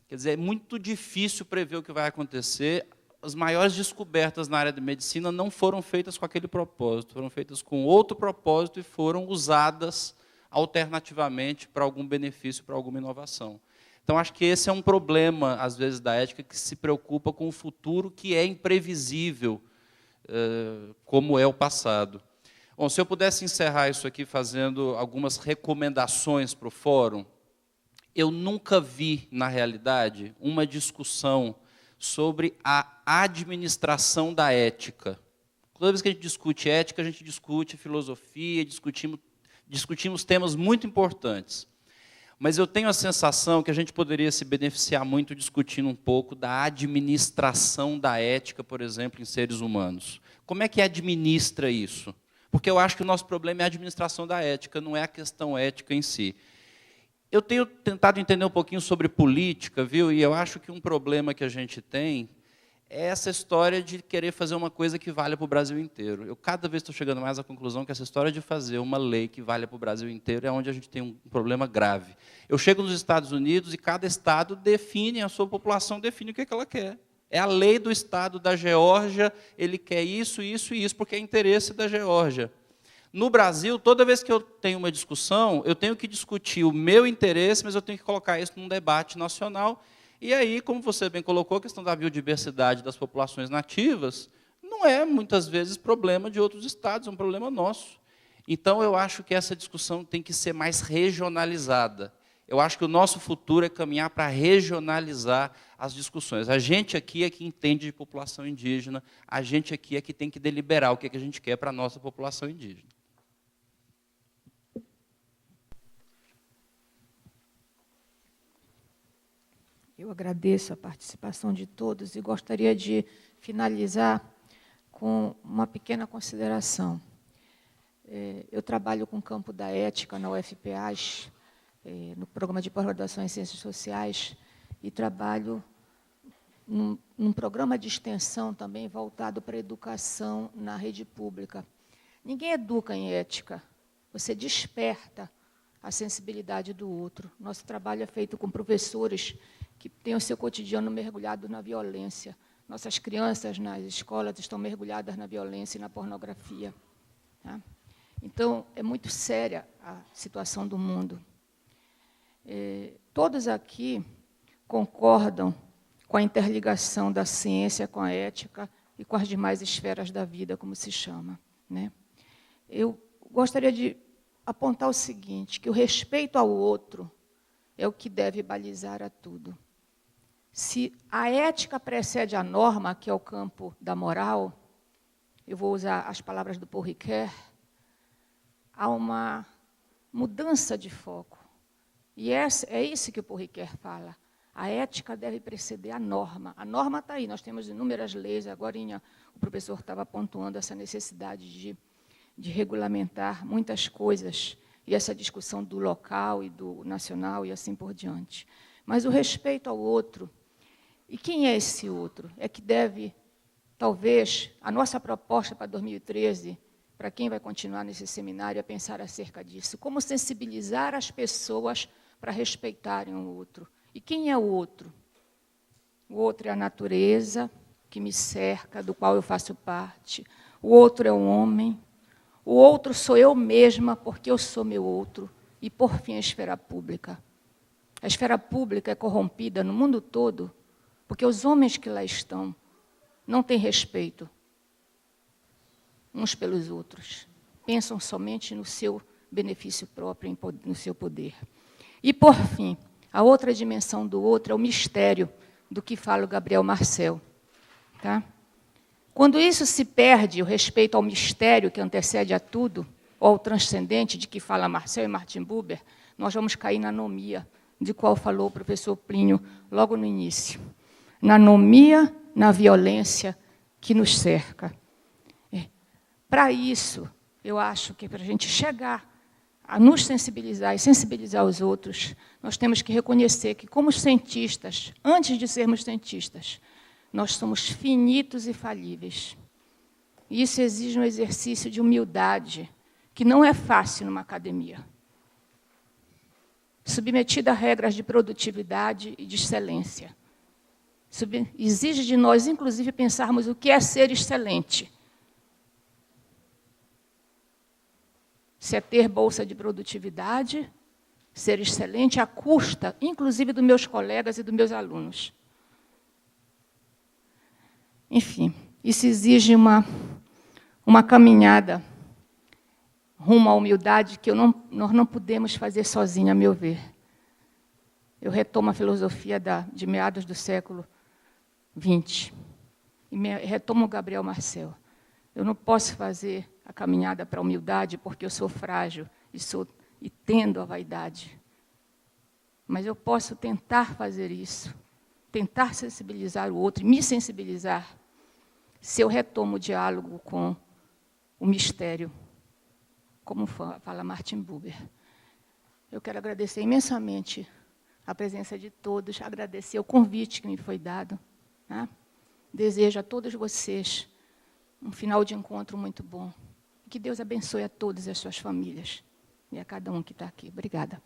Speaker 6: Quer dizer, é muito difícil prever o que vai acontecer. As maiores descobertas na área de medicina não foram feitas com aquele propósito, foram feitas com outro propósito e foram usadas alternativamente para algum benefício, para alguma inovação. Então, acho que esse é um problema, às vezes, da ética, que se preocupa com o futuro, que é imprevisível, como é o passado. Bom, se eu pudesse encerrar isso aqui fazendo algumas recomendações para o fórum, eu nunca vi, na realidade, uma discussão sobre a administração da ética. Toda vez que a gente discute ética, a gente discute filosofia, discutimos temas muito importantes. Mas eu tenho a sensação que a gente poderia se beneficiar muito discutindo um pouco da administração da ética, por exemplo, em seres humanos. Como é que administra isso? Porque eu acho que o nosso problema é a administração da ética, não é a questão ética em si. Eu tenho tentado entender um pouquinho sobre política, viu? E eu acho que um problema que a gente tem é essa história de querer fazer uma coisa que valha para o Brasil inteiro. Eu cada vez estou chegando mais à conclusão que essa história de fazer uma lei que valha para o Brasil inteiro é onde a gente tem um problema grave. Eu chego nos Estados Unidos e cada estado define, a sua população define o que ela quer. É a lei do estado da Geórgia, ele quer isso, isso e isso, porque é interesse da Geórgia. No Brasil, toda vez que eu tenho uma discussão, eu tenho que discutir o meu interesse, mas eu tenho que colocar isso num debate nacional. E aí, como você bem colocou, a questão da biodiversidade das populações nativas não é, muitas vezes, problema de outros estados, é um problema nosso. Então, eu acho que essa discussão tem que ser mais regionalizada. Eu acho que o nosso futuro é caminhar para regionalizar as discussões. A gente aqui é que entende de população indígena, a gente aqui é que tem que deliberar o que a gente quer para a nossa população indígena.
Speaker 2: Eu agradeço a participação de todos e gostaria de finalizar com uma pequena consideração. Eu trabalho com o campo da ética na UFPAS, no programa de pós-graduação em Ciências Sociais, e trabalho num programa de extensão também voltado para a educação na rede pública. Ninguém educa em ética, você desperta a sensibilidade do outro. Nosso trabalho é feito com professores que têm o seu cotidiano mergulhado na violência. Nossas crianças nas escolas estão mergulhadas na violência e na pornografia. Tá? Então, é muito séria a situação do mundo. Todos aqui concordam com a interligação da ciência com a ética e com as demais esferas da vida, como se chama, né? Eu gostaria de apontar o seguinte, que o respeito ao outro é o que deve balizar a tudo. Se a ética precede a norma, que é o campo da moral, eu vou usar as palavras do Paul Ricoeur, há uma mudança de foco. E é isso que o Paul Ricoeur fala. A ética deve preceder a norma. A norma está aí, nós temos inúmeras leis. Agora o professor estava pontuando essa necessidade de regulamentar muitas coisas, e essa discussão do local e do nacional e assim por diante. Mas o respeito ao outro, e quem é esse outro? É que deve, talvez, a nossa proposta para 2013, para quem vai continuar nesse seminário, é pensar acerca disso. Como sensibilizar as pessoas para respeitarem o outro. E quem é o outro? O outro é a natureza que me cerca, do qual eu faço parte. O outro é o homem. O outro sou eu mesma, porque eu sou meu outro. E, por fim, a esfera pública. A esfera pública é corrompida no mundo todo, porque os homens que lá estão não têm respeito uns pelos outros. Pensam somente no seu benefício próprio, no seu poder. E, por fim, a outra dimensão do outro é o mistério do que fala o Gabriel Marcel. Tá? Quando isso se perde, o respeito ao mistério que antecede a tudo, ou ao transcendente de que fala Marcel e Martin Buber, nós vamos cair na anomia, de qual falou o professor Plínio logo no início. Na anomia, na violência que nos cerca. Para isso, eu acho que para a gente chegar a nos sensibilizar e sensibilizar os outros, nós temos que reconhecer que, como cientistas, antes de sermos cientistas, nós somos finitos e falíveis. E isso exige um exercício de humildade, que não é fácil numa academia. Submetida a regras de produtividade e de excelência. Exige de nós, inclusive, pensarmos o que é ser excelente. Se é ter bolsa de produtividade, ser excelente à custa, inclusive, dos meus colegas e dos meus alunos. Enfim, isso exige uma caminhada rumo à humildade que nós não podemos fazer sozinhos, a meu ver. Eu retomo a filosofia de meados do século XX. E retomo o Gabriel Marcel. Eu não posso fazer a caminhada para a humildade porque eu sou frágil e tendo a vaidade. Mas eu posso tentar fazer isso, tentar sensibilizar o outro, me sensibilizar, se eu retomo o diálogo com o mistério, como fala Martin Buber. Eu quero agradecer imensamente a presença de todos, agradecer o convite que me foi dado. Né? Desejo a todos vocês um final de encontro muito bom. Que Deus abençoe a todas as suas famílias e a cada um que está aqui. Obrigada.